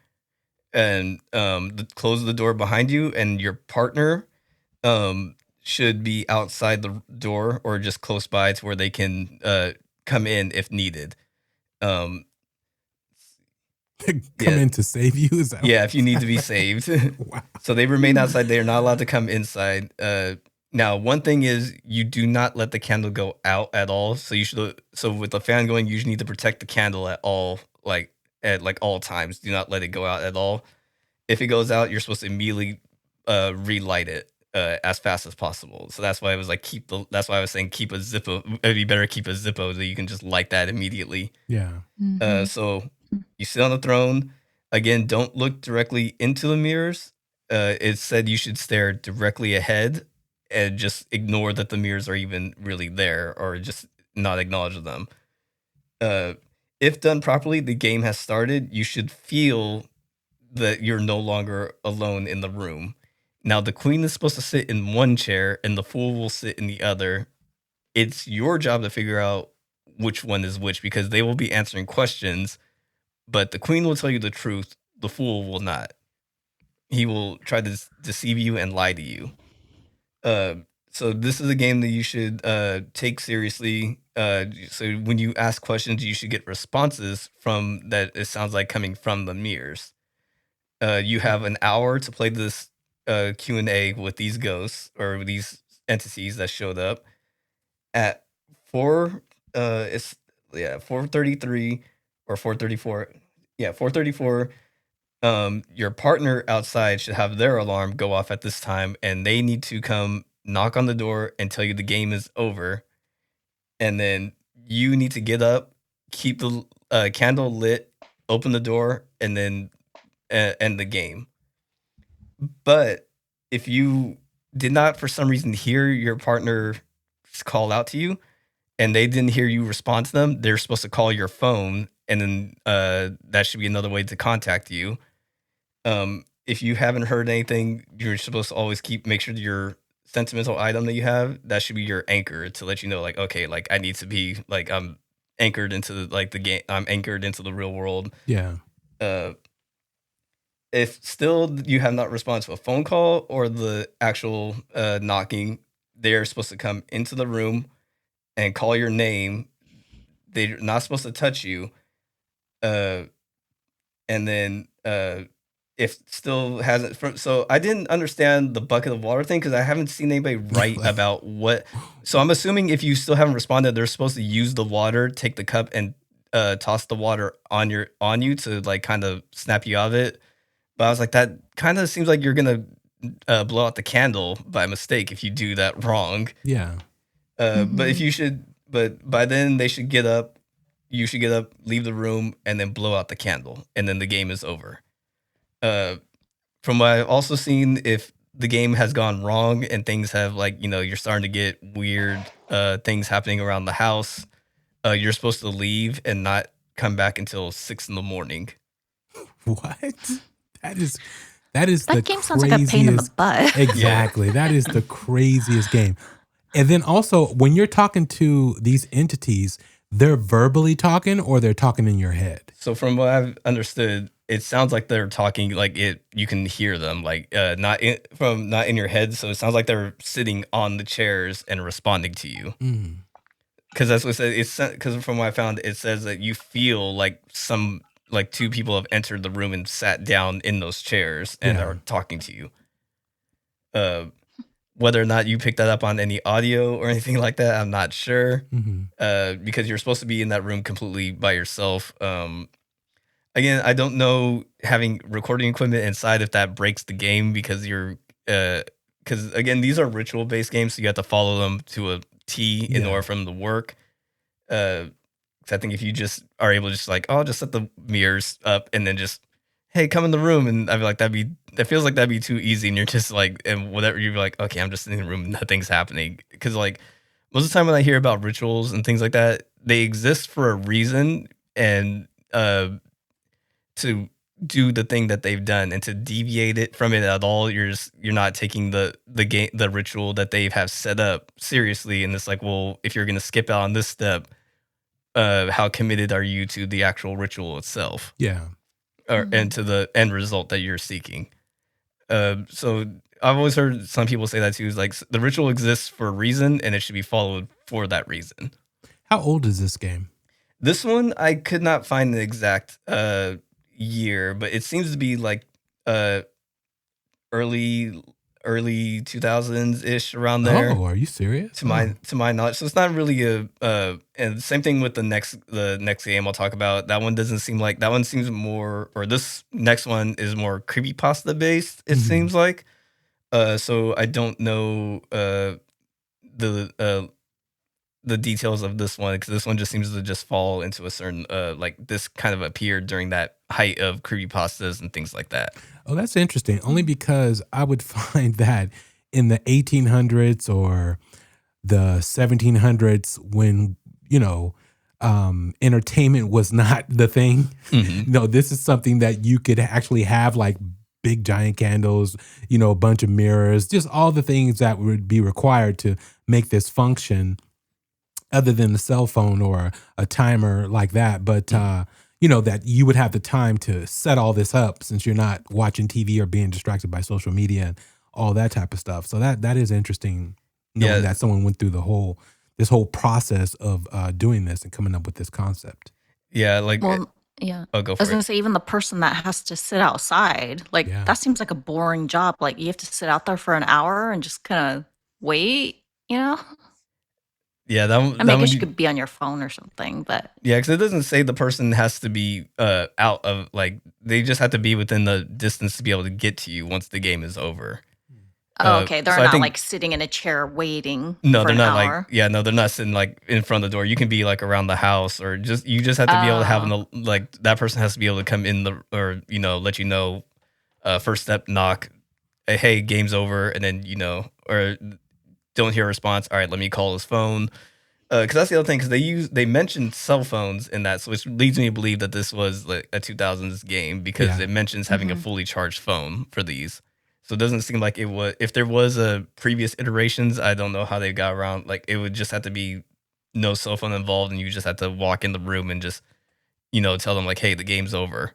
and close the door behind you. And your partner should be outside the door or just close by to where they can come in if needed. Come in to save you? Is that if you need to be saved. Wow. So they remain outside. They are not allowed to come inside. Now, one thing is you do not let the candle go out at all. So with the fan going, you need to protect the candle at all times. Do not let it go out at all. If it goes out, you're supposed to immediately relight it as fast as possible. So that's why I was like that's why I was saying keep a Zippo. It'd be better keep a Zippo so you can just light that immediately. Yeah. Mm-hmm. So you sit on the throne. Again, don't look directly into the mirrors. It said you should stare directly ahead and just ignore that the mirrors are even really there, or just not acknowledge them. If done properly, the game has started. You should feel that you're no longer alone in the room. Now, the queen is supposed to sit in one chair and the fool will sit in the other. It's your job to figure out which one is which, because they will be answering questions, but the queen will tell you the truth. The fool will not. He will try to deceive you and lie to you. So this is a game that you should take seriously. So when you ask questions, you should get responses from that. It sounds like coming from the mirrors. You have an hour to play this Q&A with these ghosts or these entities that showed up at 4:33 or 4:34. Yeah, 4:34. Your partner outside should have their alarm go off at this time, and they need to come knock on the door and tell you the game is over. And then you need to get up, keep the candle lit, open the door, and then end the game. But if you did not, for some reason, hear your partner call out to you, and they didn't hear you respond to them, they're supposed to call your phone, and then that should be another way to contact you. If you haven't heard anything, you're supposed to always make sure that your sentimental item that you have, that should be your anchor to let you know, like, okay, like I need to be like I'm anchored into the game. I'm anchored into the real world. Yeah. If still you have not responded to a phone call or the actual knocking, they're supposed to come into the room and call your name. They're not supposed to touch you. And then if still hasn't, so I didn't understand the bucket of water thing because I haven't seen anybody write about what. So I'm assuming if you still haven't responded, they're supposed to use the water, take the cup, and toss the water on you to like kind of snap you out of it. But I was like, that kind of seems like you're gonna blow out the candle by mistake if you do that wrong. Yeah. But if you should, but by then they should get up. You should get up, leave the room, and then blow out the candle, and then the game is over. From what I've also seen, if the game has gone wrong and things have you're starting to get weird things happening around the house, you're supposed to leave and not come back until 6 a.m. What? That is That the game sounds like a pain in the craziest. butt. Exactly. That is the craziest game. And then also, when you're talking to these entities, they're verbally talking or they're talking in your head. So from what I've understood, it sounds like they're talking like it. You can hear them not in your head. So it sounds like they're sitting on the chairs and responding to you. Because that's what it says. It's because from what I found, it says that you feel like two people have entered the room and sat down in those chairs and are talking to you. Whether or not you picked that up on any audio or anything like that, I'm not sure. Because you're supposed to be in that room completely by yourself. Again, I don't know having recording equipment inside if that breaks the game because because again, these are ritual based games, so you have to follow them to a T in order for them to work. Because I think if you just are able to just I'll just set the mirrors up and then just, hey, come in the room, and I feel like that feels like that'd be too easy, and you're just and whatever, you're like, okay, I'm just in the room, nothing's happening. Because most of the time when I hear about rituals and things like that, they exist for a reason, and to do the thing that they've done, and to deviate it from it at all, you're not taking the ritual that they have set up seriously. And it's like, well, if you're gonna skip out on this step, how committed are you to the actual ritual itself? Yeah. And to the end result that you're seeking. So I've always heard some people say that too, is like the ritual exists for a reason and it should be followed for that reason. How old is this game? This one, I could not find the exact year, but it seems to be early 2000s ish, around there. Oh, are you serious? To my knowledge, so it's not really and same thing with the next game I'll talk about. That one doesn't seem like, that one seems more, or this next one is more creepypasta based. It seems like, so I don't know the details of this one, because this one just seems to just fall into a certain this kind of appeared during that height of creepypastas and things like that. Oh, that's interesting. Only because I would find that in the 1800s or the 1700s, when, entertainment was not the thing. No, this is something that you could actually have, like big giant candles, a bunch of mirrors, just all the things that would be required to make this function, other than the cell phone or a timer like that. But, that you would have the time to set all this up, since you're not watching TV or being distracted by social media and all that type of stuff. So that is interesting, knowing that someone went through this whole process of doing this and coming up with this concept. Yeah, Yeah. Oh, go for I was it. going to say, even the person that has to sit outside, that seems like a boring job. Like, you have to sit out there for an hour and just kind of wait, Yeah, I guess you could be on your phone or something, but yeah, because it doesn't say the person has to be out of, they just have to be within the distance to be able to get to you once the game is over. okay, they're so I not think, sitting in a chair waiting. no, for they're an not hour. no, they're not sitting in front of the door. You can be around the house, or you just have to be able to have that person has to be able to come in or let you know, first step, knock, hey, game's over, and then or don't hear a response. All right, let me call his phone. Because that's the other thing, because they mentioned cell phones in that, so which leads me to believe that this was a 2000s game, because it mentions having a fully charged phone for these. So it doesn't seem like it was. If there was a previous iterations, I don't know how they got around. It would just have to be no cell phone involved, and you just have to walk in the room and just tell them hey, the game's over.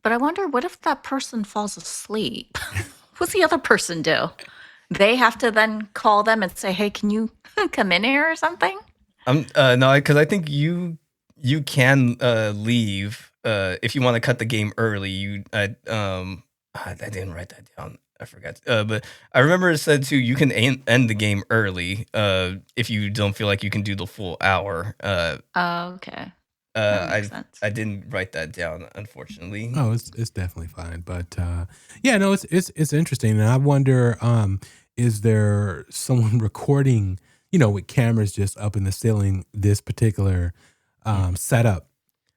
But I wonder, what if that person falls asleep? What's the other person do? They have to then call them and say, hey, can you come in here or something? No, because I think you can leave if you want to cut the game early. I didn't write that down. I forgot. But I remember it said too, you can end the game early if you don't feel like you can do the full hour. Okay. That makes sense. I didn't write that down, unfortunately. Oh, it's definitely fine. But yeah, no, it's interesting, and I wonder, is there someone recording, with cameras just up in the ceiling, this particular setup,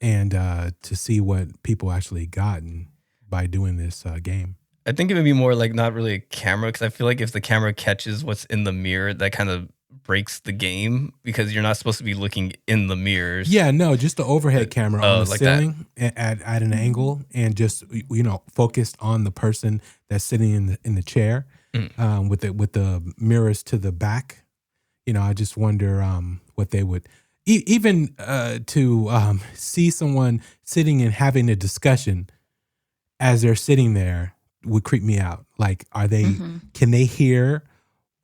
and to see what people actually gotten by doing this game. I think it would be more like not really a camera, because I feel like if the camera catches what's in the mirror, that kind of breaks the game, because you're not supposed to be looking in the mirrors. Yeah, no, just the overhead camera on the like ceiling at an angle, and just focused on the person that's sitting in the chair, with the mirrors to the back. I just wonder what they would even to see someone sitting and having a discussion as they're sitting there would creep me out. Like, can they hear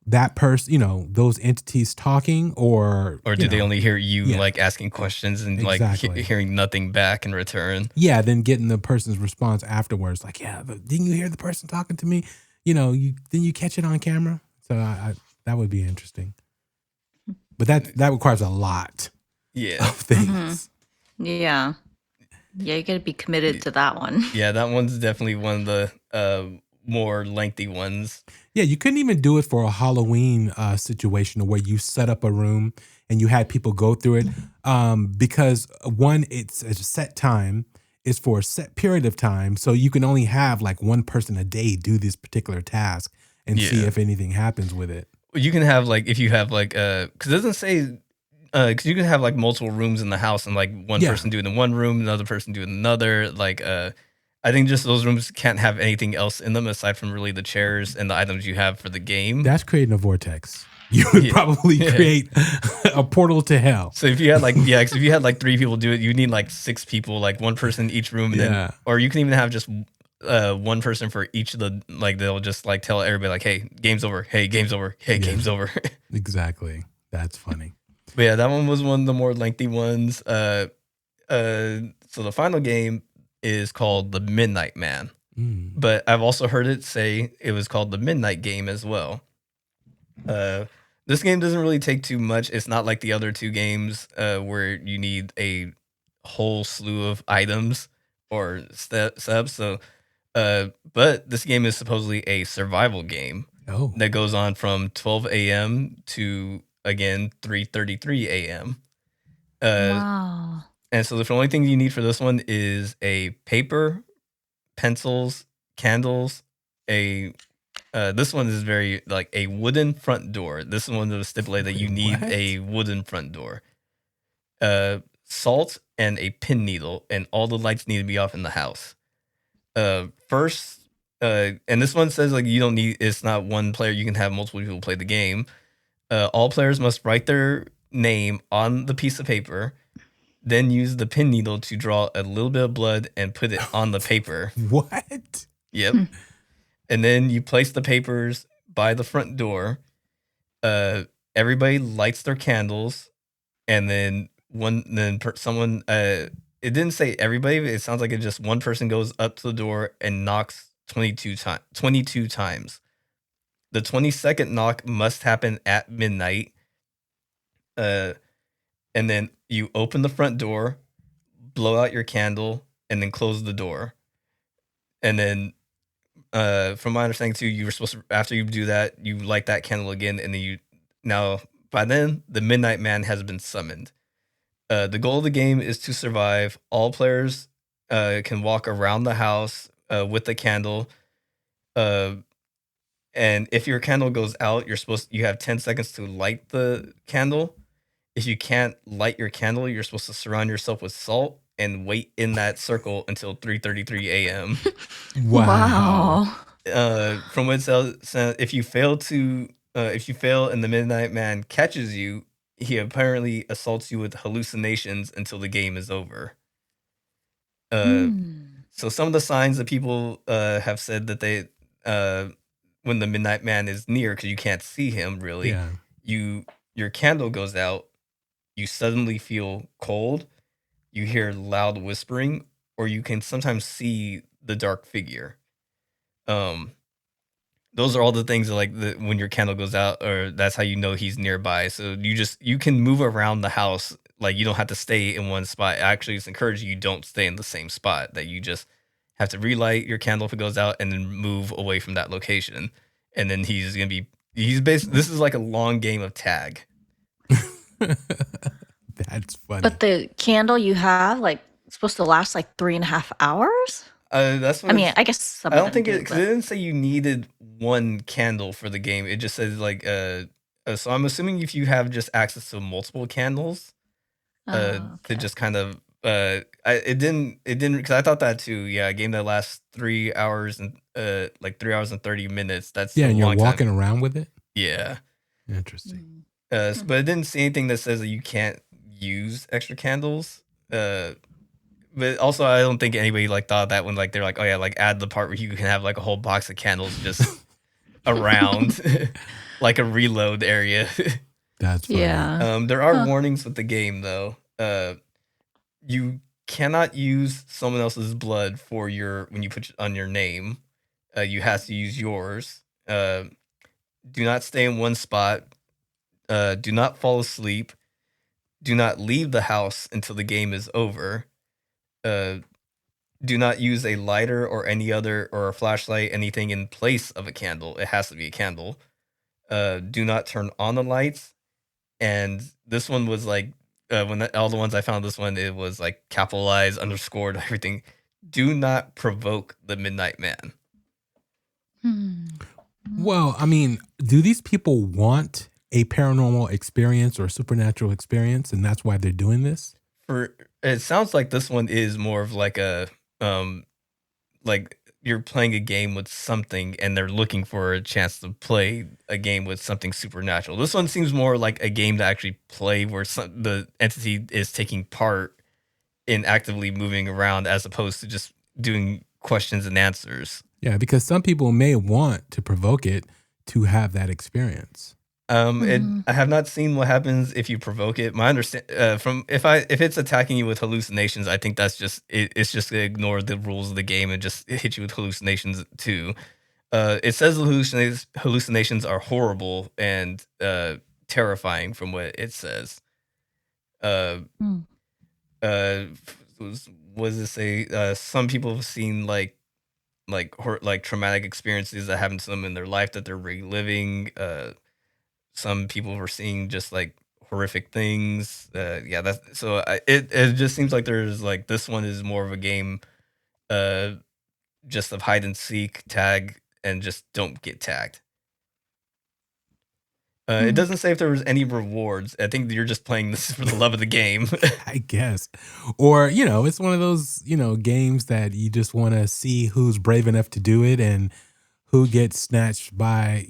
that person, those entities talking, or do they only hear you like asking questions and exactly. like hearing nothing back in return? Yeah, then getting the person's response afterwards, like, yeah, but didn't you hear the person talking to me? Didn't you catch it on camera? So that would be interesting. But that requires a lot of things. Yeah. Yeah, you got to be committed to that one. Yeah, that one's definitely one of the more lengthy ones. Yeah, you couldn't even do it for a Halloween situation where you set up a room and you had people go through it, because one, it's a set time, it's for a set period of time, so you can only have like one person a day do this particular task and see if anything happens with it. You can have like, if you have like, because it doesn't say, because you can have like multiple rooms in the house and like one person doing in one room, another person doing another. Like, I think just those rooms can't have anything else in them aside from really the chairs and the items you have for the game. That's creating a vortex. You would probably create a portal to hell. So if you had like, if you had like 3 people do it, you need like 6 people, like one person in each room. And then, or you can even have just one person for each of the, like, they'll just like tell everybody like, hey, game's over. Hey, game's over. Hey, game's over. Exactly. That's funny. But yeah, that one was one of the more lengthy ones. So the final game is called the Midnight Man. But I've also heard it say it was called the Midnight Game as well. This game doesn't really take too much. It's not like the other 2 games where you need a whole slew of items or steps. So, but this game is supposedly a survival game that goes on from 12 a.m. to, again, 3:33 a.m. Wow. And so the only thing you need for this one is a paper, pencils, candles, this one is very like a wooden front door. This one was stipulated that you need a wooden front door. Salt and a pin needle, and all the lights need to be off in the house. First, and this one says like you don't need. It's not one player. You can have multiple people play the game. All players must write their name on the piece of paper, then use the pin needle to draw a little bit of blood and put it on the paper. What? Yep. And then you place the papers by the front door. Everybody lights their candles, and then someone. It didn't say everybody. But it sounds like it just one person goes up to the door and knocks 22 times. The 22nd knock must happen at midnight. And then you open the front door, blow out your candle, and then close the door. And then, from my understanding too, you were supposed to, after you do that, you light that candle again, and then by then, the Midnight Man has been summoned. The goal of the game is to survive. All players can walk around the house with the candle. And if your candle goes out, you have 10 seconds to light the candle. If you can't light your candle, you're supposed to surround yourself with salt and wait in that circle until 3:33 a.m. Wow. From what it says, if you fail and the Midnight Man catches you, he apparently assaults you with hallucinations until the game is over. So some of the signs that people have said that they when the Midnight Man is near, because you can't see him really, your candle goes out, you suddenly feel cold, you hear loud whispering, or you can sometimes see the dark figure. Those are all the things that, like, when your candle goes out, or that's how you know he's nearby. So you can move around the house like you don't have to stay in one spot. Actually, it's encouraged you don't stay in the same spot. That you just have to relight your candle if it goes out, and then move away from that location. And then he's basically, this is like a long game of tag. That's funny. But the candle you have, like, it's supposed to last like 3.5 hours. That's what I guess I don't think because it didn't say you needed one candle for the game. It just says like so I'm assuming if you have just access to multiple candles, to just kind of it didn't because I thought that too. Yeah, a game that lasts 3 hours and 3 hours and 30 minutes. That's yeah, a and you're long walking time. around with it. Yeah, Interesting. but it didn't say anything that says that you can't use extra candles. But also, I don't think anybody like thought that when like they're like, oh yeah, like add the part where you can have like a whole box of candles just around, like a reload area. That's funny. Yeah. There are warnings with the game though. You cannot use someone else's blood for when you put it on your name. You have to use yours. Do not stay in one spot. Do not fall asleep. Do not leave the house until the game is over. Do not use a lighter or a flashlight, anything in place of a candle. It has to be a candle. Do not turn on the lights. And this one was like, all the ones I found, this one, it was like capitalized, underscored, everything. Do not provoke the Midnight Man. Well, I mean, do these people want a paranormal experience or supernatural experience, and that's why they're doing this? It sounds like this one is more of like a like you're playing a game with something and they're looking for a chance to play a game with something supernatural. This one seems more like a game to actually play where the entity is taking part in actively moving around as opposed to just doing questions and answers. Yeah, because some people may want to provoke it to have that experience. I have not seen what happens if you provoke it. My understand if it's attacking you with hallucinations, I think that's just it's just to ignore the rules of the game and just hit you with hallucinations too. It says hallucinations are horrible and terrifying from what it says. What does it say? Some people have seen like traumatic experiences that happened to them in their life that they're reliving. Some people were seeing just like horrific things. It just seems like there's like this one is more of a game, just of hide and seek, tag, and just don't get tagged. It doesn't say if there was any rewards. I think you're just playing this for the love of the game. I guess. Or, it's one of those, games that you just want to see who's brave enough to do it and who gets snatched by,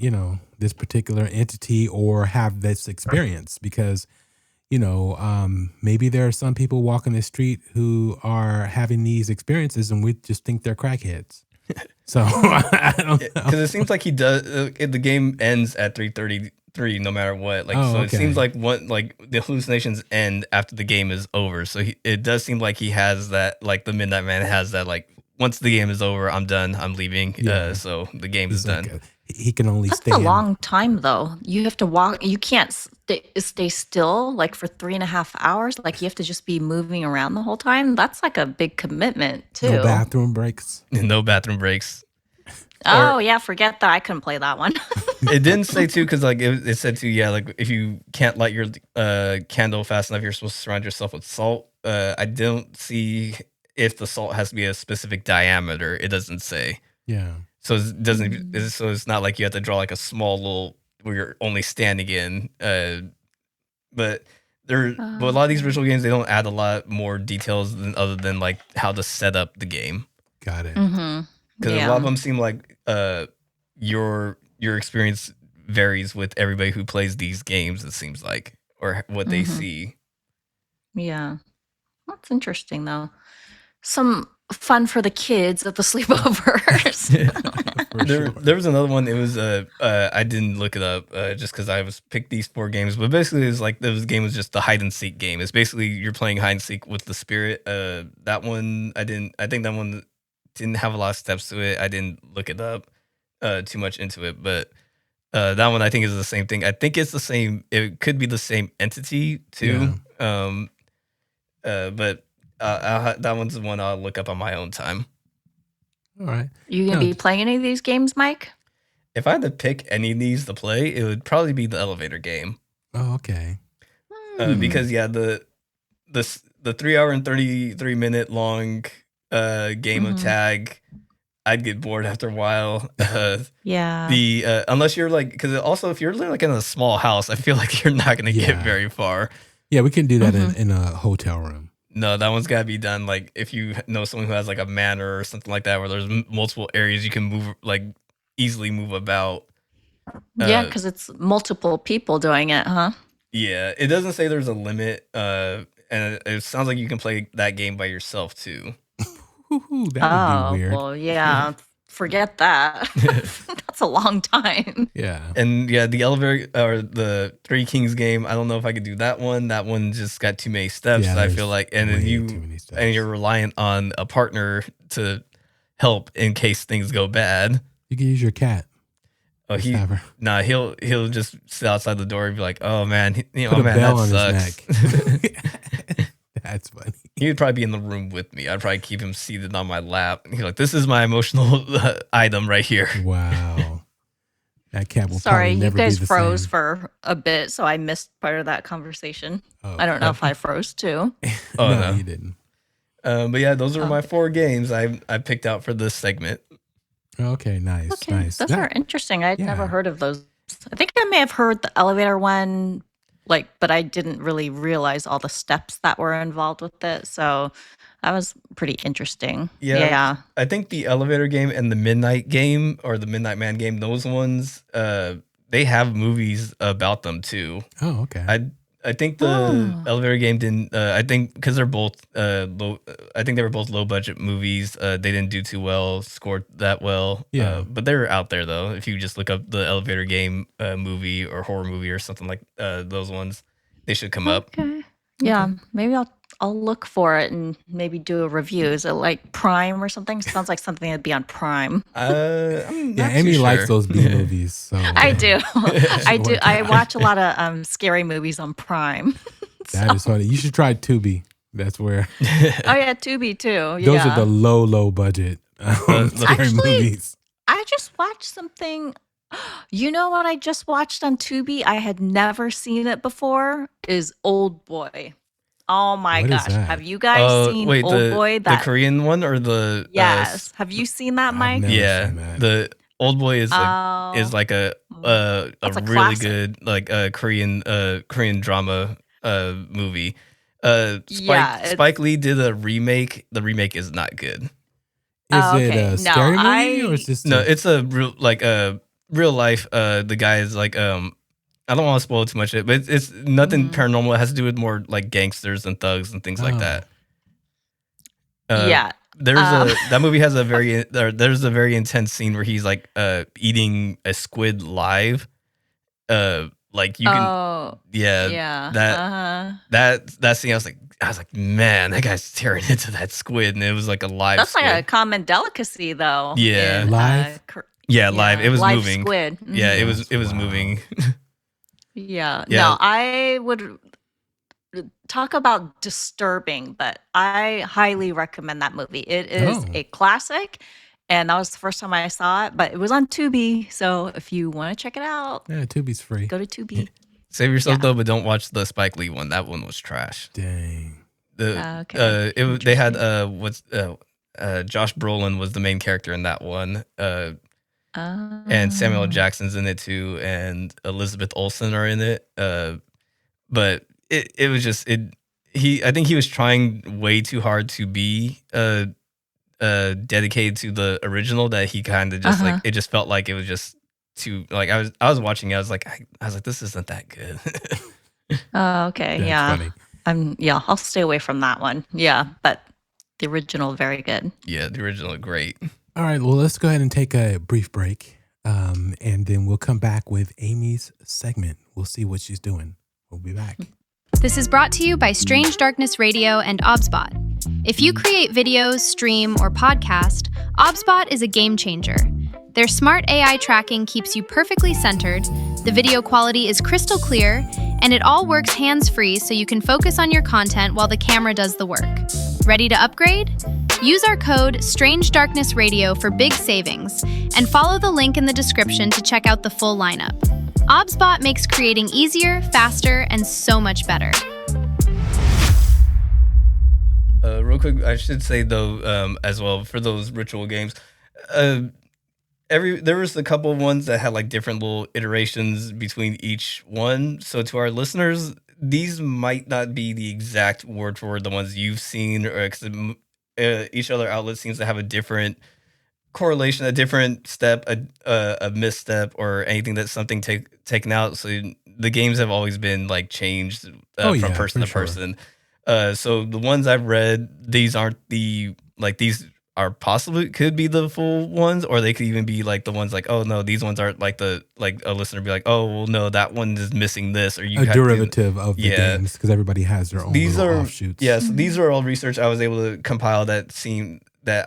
this particular entity or have this experience. Because, maybe there are some people walking the street who are having these experiences and we just think they're crackheads. So I don't know. Because it seems like he does. The game ends at 3:33, no matter what. It seems like the hallucinations end after the game is over. So it does seem like he has that. Like the Midnight Man has that. Like once the game is over, I'm done. I'm leaving. Yeah. So the game is done. He can only That's stay. a long time though. You have to walk. You can't stay still like for 3.5 hours. Like you have to just be moving around the whole time. That's like a big commitment too. No bathroom breaks. No bathroom breaks. Oh yeah, forget that. I couldn't play that one. It didn't say too because like it said too. Yeah, like if you can't light your candle fast enough, you're supposed to surround yourself with salt. I don't see if the salt has to be a specific diameter. It doesn't say. Yeah. So it doesn't. So it's not like you have to draw like a small little where you're only standing in. But a lot of these ritual games, they don't add a lot more details other than like how to set up the game. Got it. Because a lot of them seem like your experience varies with everybody who plays these games. It seems like, or what they see. Yeah, that's interesting though. Some fun for the kids at the sleepovers. There was another one. It was I didn't look it up just because I picked these 4 games. But basically, it's like this game was just the hide and seek game. It's basically you're playing hide and seek with the spirit. That one I think that one didn't have a lot of steps to it. I didn't look it up too much into it, but that one I think is the same thing. I think it's the same. It could be the same entity too. Yeah. But that one's the one I'll look up on my own time. All right. You gonna be playing any of these games, Mike? If I had to pick any of these to play, it would probably be the elevator game. Oh, okay. Because the 3 hour and 33-minute long game of tag, I'd get bored after a while. Yeah. Unless you're like, because also if you're living like in a small house, I feel like you're not going to get very far. Yeah, we can do that in a hotel room. No, that one's got to be done. Like if you know someone who has like a manor or something like that, where there's multiple areas you can move, like easily move about. Yeah, because it's multiple people doing it, huh? Yeah, it doesn't say there's a limit, and it sounds like you can play that game by yourself too. That would be weird. Well, yeah. Forget that. That's a long time. Yeah. And yeah, the elevator or the Three Kings game, I don't know if I could do that one. That one just got too many steps. Yeah, I feel like, and then you're reliant on a partner to help in case things go bad. You can use your cat. Oh, he'll just sit outside the door and be like, "Oh man, Put a bell on sucks." his neck. That's funny. He would probably be in the room with me. I'd probably keep him seated on my lap. He's like, "This is my emotional item right here." Wow. That cat will probably never be the same. Sorry, you guys froze for a bit, so I missed part of that conversation. Oh, I don't know if I froze too. No, you didn't. But yeah, those are my 4 games I picked out for this segment. Okay, nice. Those are interesting. I'd never heard of those. I think I may have heard the elevator one, but I didn't really realize all the steps that were involved with it. So that was pretty interesting. Yeah. I think the elevator game and the midnight game or the Midnight Man game, those ones, they have movies about them too. Oh, okay. I think the elevator game didn't. I think because they're both low. I think they were both low budget movies. They didn't do too well, scored that well. Yeah, but they were out there though. If you just look up the elevator game movie or horror movie or something like those ones, they should come up. Okay. Yeah, maybe I'll look for it and maybe do a review. Is it like Prime or something? Sounds like something that'd be on Prime. Amy likes those B movies. So. I do. I do. I watch a lot of scary movies on Prime. That is funny. You should try Tubi. That's where. Oh yeah, Tubi too. Those are the low budget scary movies. I just watched something. You know what I just watched on Tubi? I had never seen it before. Is Old Boy. Oh my gosh. Have you guys seen Old Boy? The Korean one or the Yes. Have you seen that, Mike? Yeah. The Old Boy is like a really good Korean drama movie. Spike Lee did a remake. The remake is not good. Is it a scary movie or is this it's a real life. The guy is like I don't want to spoil too much of it, but it's nothing paranormal. It has to do with more like gangsters and thugs and things like that. That movie has there's a very intense scene where he's like eating a squid live. Like you can that scene I was like, man, that guy's tearing into that squid, and it was like a live That's squid. like a common delicacy though. Yeah. Live? Live. It was live moving. Squid. Yeah, it was moving. Yeah. No, I would talk about disturbing, but I highly recommend that movie. It is a classic, and that was the first time I saw it, but it was on Tubi. So if you want to check it out, Tubi's free. go to Tubi. Save yourself though, but don't watch the Spike Lee one. That one was trash. Dang. They had Josh Brolin was the main character in that one. And Samuel L. Jackson's in it too, and Elizabeth Olsen are in it. But it was just I think he was trying way too hard to be dedicated to the original, that he kind of just like it just felt like it was just too like I was watching it. I was like this isn't that good. Oh, okay. That's funny. I'll stay away from that one. Yeah, but the original very good. Yeah, the original great. All right, well, let's go ahead and take a brief break, and then we'll come back with Amy's segment. We'll see what she's doing. We'll be back. This is brought to you by Strange Darkness Radio and OBSBot. If you create videos, stream, or podcast, OBSBot is a game changer. Their smart AI tracking keeps you perfectly centered, the video quality is crystal clear, And it all works hands-free so you can focus on your content while the camera does the work. Ready to upgrade? Use our code STRANGEDARKNESSRADIO for big savings, and follow the link in the description to check out the full lineup. OBSBot makes creating easier, faster, and so much better. Real quick, I should say though, as well, for those ritual games, there was a couple of ones that had like different little iterations between each one. So to our listeners, these might not be the exact word for word the ones you've seen, or each other outlet seems to have a different correlation, a different step, a misstep, or anything that's something taken out. So the games have always been like changed from person to person. So the ones I've read, these aren't these are possibly could be the full ones, or they could even be like the ones like, oh no, these ones aren't like a listener be like, oh well, no, that one is missing this, or a derivative of the games, because everybody has their own offshoots. Yeah, so these are all research I was able to compile that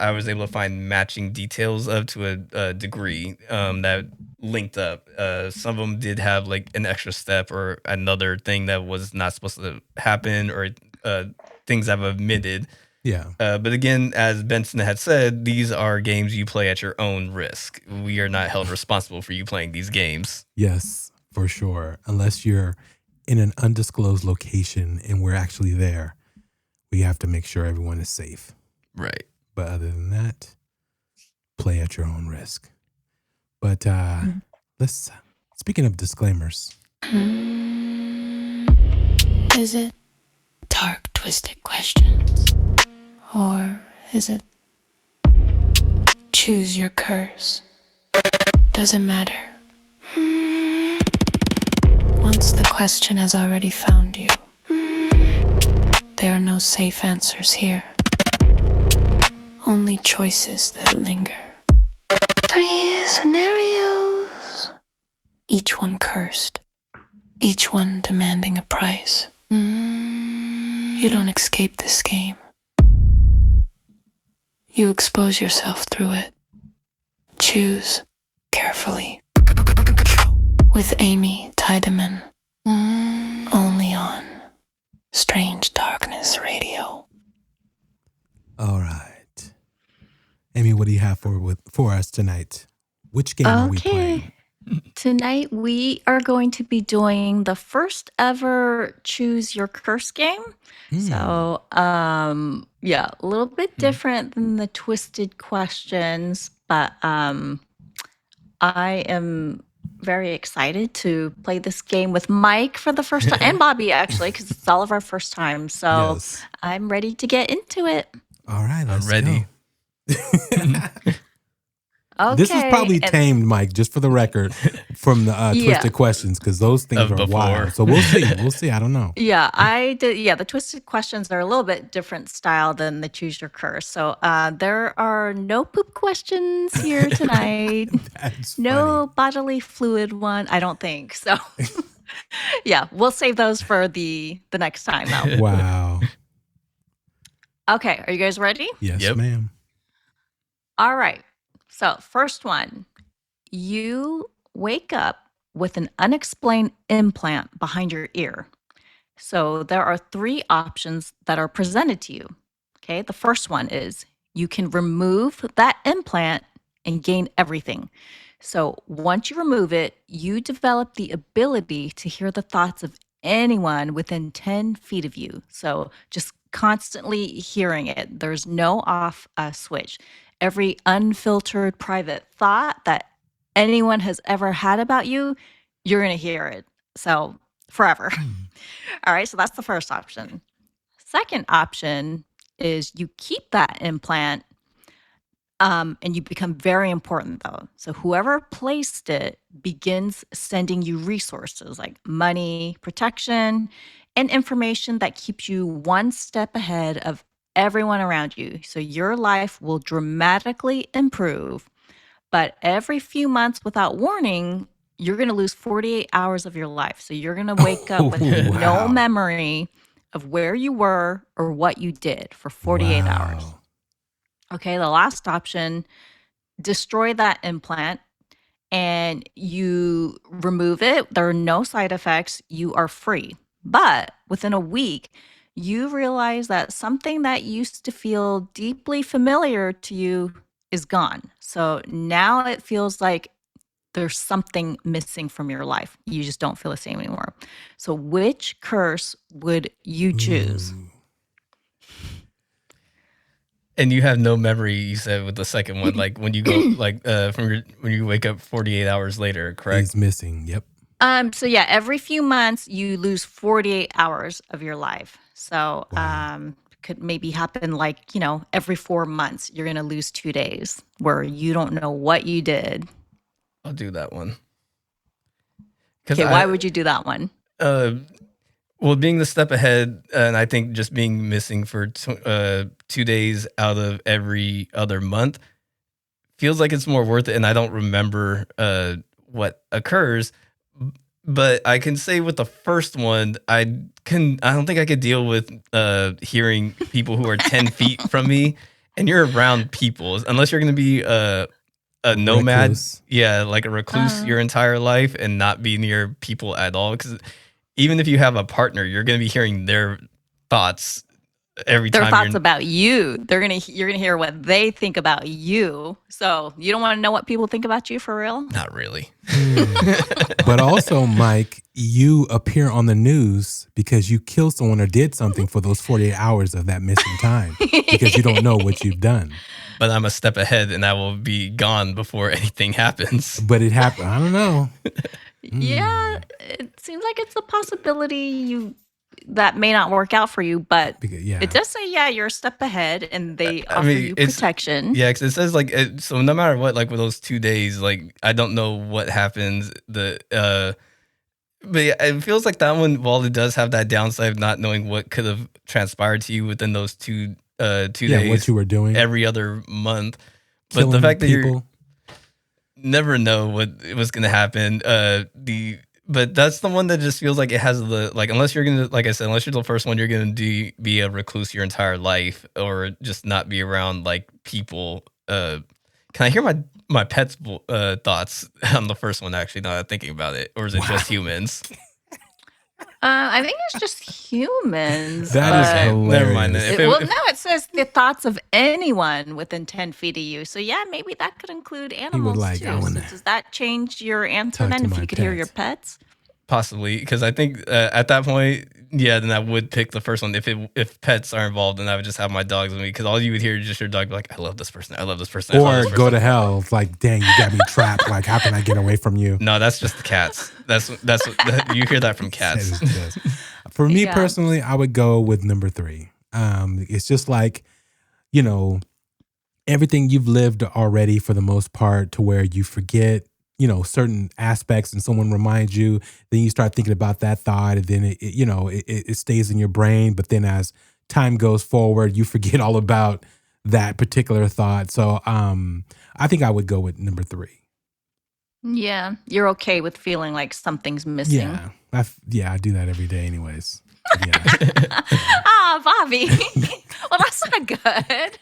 I was able to find matching details of to a degree that linked up. Some of them did have like an extra step or another thing that was not supposed to happen, or things I've omitted. Yeah. But again, as Benson had said, these are games you play at your own risk. We are not held responsible for you playing these games. Yes, for sure. Unless you're in an undisclosed location and we're actually there, we have to make sure everyone is safe. Right. But other than that, play at your own risk. But speaking of disclaimers. Is it dark, twisted questions? Or is it choose your curse? Doesn't matter. Once the question has already found you, there are no safe answers here. Only choices that linger. 3 scenarios. Each one cursed. Each one demanding a price. You don't escape this game. You expose yourself through it. Choose carefully. With Amy Tydeman. Only on Strange Darkness Radio. All right. Amy, what do you have for us tonight? Which game are we playing? Tonight we are going to be doing the first ever Choose Your Curse game. So, a little bit different than the twisted questions, but I am very excited to play this game with Mike for the first time, and Bobby actually, because it's all of our first time. So yes. I'm ready to get into it. All right, I'm ready. Okay. This is probably tamed, Mike, just for the record, from the twisted questions, because those things are wild. So we'll see. We'll see. I don't know. Yeah, I did. Yeah, the twisted questions are a little bit different style than the Choose Your Curse. So there are no poop questions here tonight. That's no funny. bodily fluid one. I don't think so. Yeah, we'll save those for the next time, though. Wow. Okay, are you guys ready? Yes, ma'am. All right. So, first one, you wake up with an unexplained implant behind your ear. So, there are 3 options that are presented to you. Okay, the first one is you can remove that implant and gain everything. So, once you remove it, you develop the ability to hear the thoughts of anyone within 10 feet of you. So, just constantly hearing it. There's no off switch. Every unfiltered private thought that anyone has ever had about you, you're going to hear it. So forever. All right. So that's the first option. Second option is you keep that implant and you become very important, though. So whoever placed it begins sending you resources like money, protection, and information that keeps you one step ahead of everyone around you. So your life will dramatically improve. But every few months without warning, you're going to lose 48 hours of your life. So you're going to wake up with no memory of where you were or what you did for 48 hours. Okay, the last option, destroy that implant and you remove it, there are no side effects, you are free. But within a week, you realize that something that used to feel deeply familiar to you is gone. So now it feels like there's something missing from your life. You just don't feel the same anymore. So which curse would you choose? And you have no memory, you said, with the second one, like when you go, like when you wake up 48 hours later, correct? He's missing. Yep. So yeah, every few months you lose 48 hours of your life. So could maybe happen like, every 4 months you're gonna lose 2 days where you don't know what you did. I'll do that one. Okay, why would you do that one? Well, being the step ahead, and I think just being missing for 2 days out of every other month feels like it's more worth it, and I don't remember what occurs. But I can say with the first one, I don't think I could deal with hearing people who are 10 feet from me, and you're around people, unless you're going to be a nomad, Recluse. yeah, like a recluse your entire life and not be near people at all. Because even if you have a partner, you're going to be hearing their thoughts every time. Their thoughts about you. You're gonna hear what they think about you. So you don't want to know what people think about you for real? Not really. But also, Mike, you appear on the news because you killed someone or did something for those 48 hours of that missing time because you don't know what you've done. But I'm a step ahead and I will be gone before anything happens. But it happened. I don't know. Yeah, it seems like it's a possibility that may not work out for you, but it does say, you're a step ahead and they offer you protection. Yeah, because it says so no matter what, like with those 2 days, like I don't know what happens. But yeah, it feels like that one, while it does have that downside of not knowing what could have transpired to you within those 2 days, what you were doing every other month. Killing but the fact people. that you never know what was going to happen. But that's the one that just feels like it has unless you're going to, like I said, unless you're the first one, you're going to be a recluse your entire life or just not be around like people. Can I hear my pet's thoughts on the first one, actually, now that I'm thinking about it? Or is it just humans? I think it's just humans. That is hilarious. Never mind. Now it says the thoughts of anyone within 10 feet of you. So yeah, maybe that could include animals too. So does that change your answer then if you could hear your pets? Possibly, because I think at that point, then I would pick the first one. If pets are involved, then I would just have my dogs with me, because all you would hear is just your dog be like, I love this person, I love this person. Or go to hell. It's like, dang, you got me trapped. Like, how can I get away from you? No, that's just the cats. That's you hear that from cats. For me personally, I would go with number 3. It's just like, everything you've lived already for the most part, to where you forget certain aspects, and someone reminds you, then you start thinking about that thought, and then it stays in your brain. But then as time goes forward, you forget all about that particular thought. So I think I would go with number 3. Yeah, you're okay with feeling like something's missing. Yeah, I do that every day anyways. Yeah. Bobby. Well, that's not good.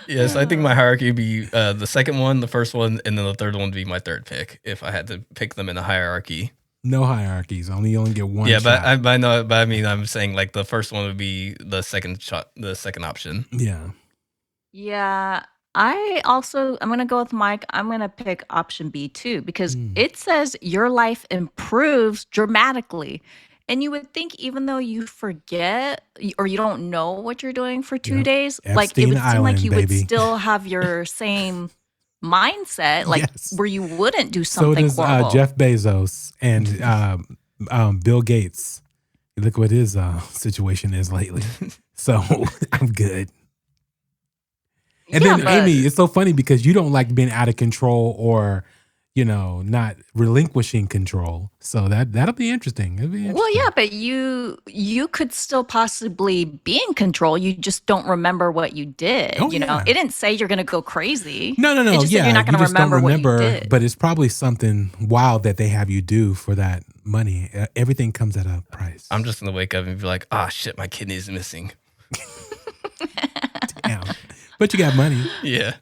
Yes, I think my hierarchy would be the second one, the first one, and then the third one would be my third pick if I had to pick them in a hierarchy. No hierarchies. You only get one. Yeah, shot. I'm saying like the first one would be the second shot, the second option. Yeah. Yeah. I'm going to go with Mike. I'm going to pick option B too, because it says your life improves dramatically. And you would think, even though you forget or you don't know what you're doing for 2 days, like it would seem like you would still have your same mindset, like where you wouldn't do something horrible. Jeff Bezos and Bill Gates. Look what his situation is lately. So I'm good. And then Amy, it's so funny because you don't like being out of control or not relinquishing control. So that'll be interesting. Well, yeah, but you could still possibly be in control. You just don't remember what you did. It didn't say you're going to go crazy. No. It just said you're not going to remember what you did. But it's probably something wild that they have you do for that money. Everything comes at a price. I'm just going to wake up and be like, shit, my kidney's missing. Damn. But you got money. Yeah.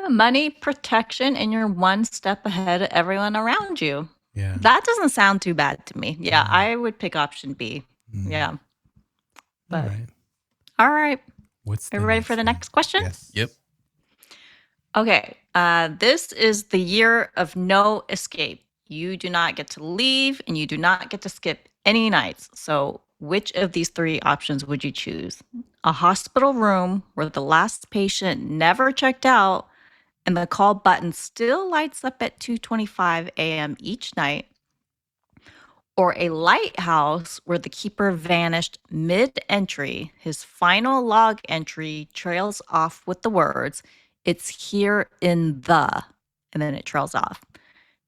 Money, protection, and you're one step ahead of everyone around you. Yeah. That doesn't sound too bad to me. Yeah, I would pick option B. Yeah. But, all right. Are you ready for the next question? Yes. Yep. Okay. This is the year of no escape. You do not get to leave and you do not get to skip any nights. So which of these three options would you choose? A hospital room where the last patient never checked out and the call button still lights up at 2:25 a.m. each night, or a lighthouse where the keeper vanished mid-entry. His final log entry trails off with the words, "It's here in the," and then it trails off.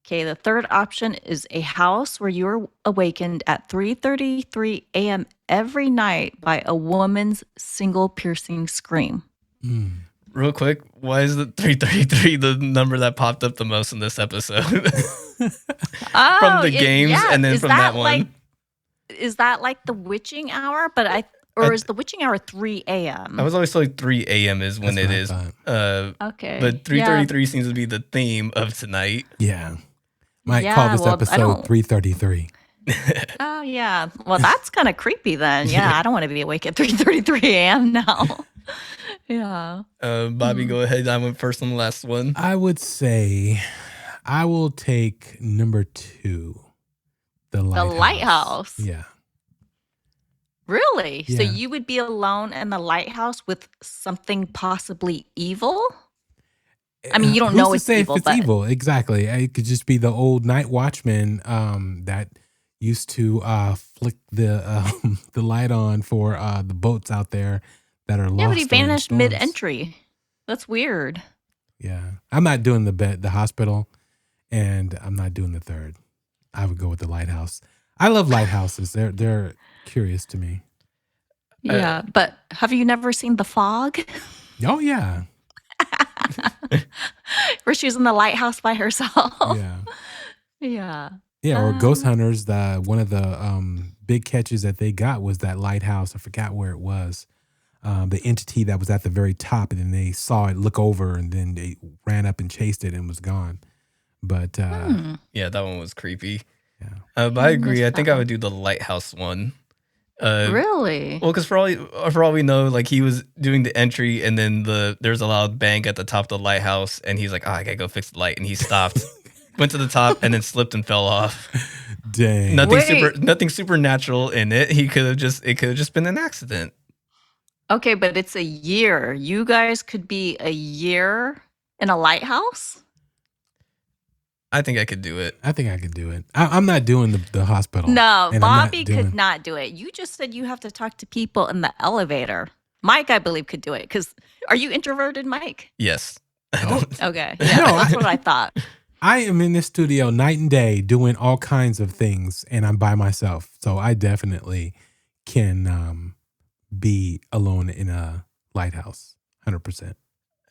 Okay, the third option is a house where you are awakened at 3:33 a.m. every night by a woman's single piercing scream. Real quick, why is the 333 the number that popped up the most in this episode? From the games and then from that one. Is that like the witching hour? Or is the witching hour 3 a.m.? I was always told 3 a.m. is when it is. Okay. But 333 seems to be the theme of tonight. Yeah. Might call this episode 333. Oh, yeah. Well, that's kind of creepy then. Yeah, I don't want to be awake at 3:33 a.m. now. Yeah. Bobby, go ahead. I went first on the last one. I would say I will take number 2. The lighthouse. Yeah. Really? Yeah. So you would be alone in the lighthouse with something possibly evil? I mean, you don't know it's evil. If it's evil, exactly. It could just be the old night watchman that used to flick the light on for the boats out there that are lost. Yeah, but he vanished mid-entry. That's weird. Yeah, I'm not doing the hospital, and I'm not doing the third. I would go with the lighthouse. I love lighthouses. They're curious to me. Yeah, but have you never seen The Fog? Oh yeah. Where she's in the lighthouse by herself. Yeah. Yeah. Yeah, or Ghost Hunters, one of the big catches that they got was that lighthouse. I forgot where it was. The entity that was at the very top, and then they saw it look over, and then they ran up and chased it and was gone. But yeah, that one was creepy. Yeah. But I agree. I think I would do the lighthouse one. Really? Well, because for all we know, like he was doing the entry, and then there's a loud bang at the top of the lighthouse, and he's like, "Oh, I gotta go fix the light," and he stopped, went to the top, and then slipped and fell off. Dang! Nothing supernatural in it. It could have just been an accident. Okay, but it's a year. You guys could be a year in a lighthouse? I think I could do it. I'm not doing the hospital. No, Bobby could not do it. You just said you have to talk to people in the elevator. Mike, I believe, could do it. Because are you introverted, Mike? Yes. Okay. Yeah, that's what I thought. I am in this studio night and day doing all kinds of things, and I'm by myself. So I definitely can be alone in a lighthouse, 100%.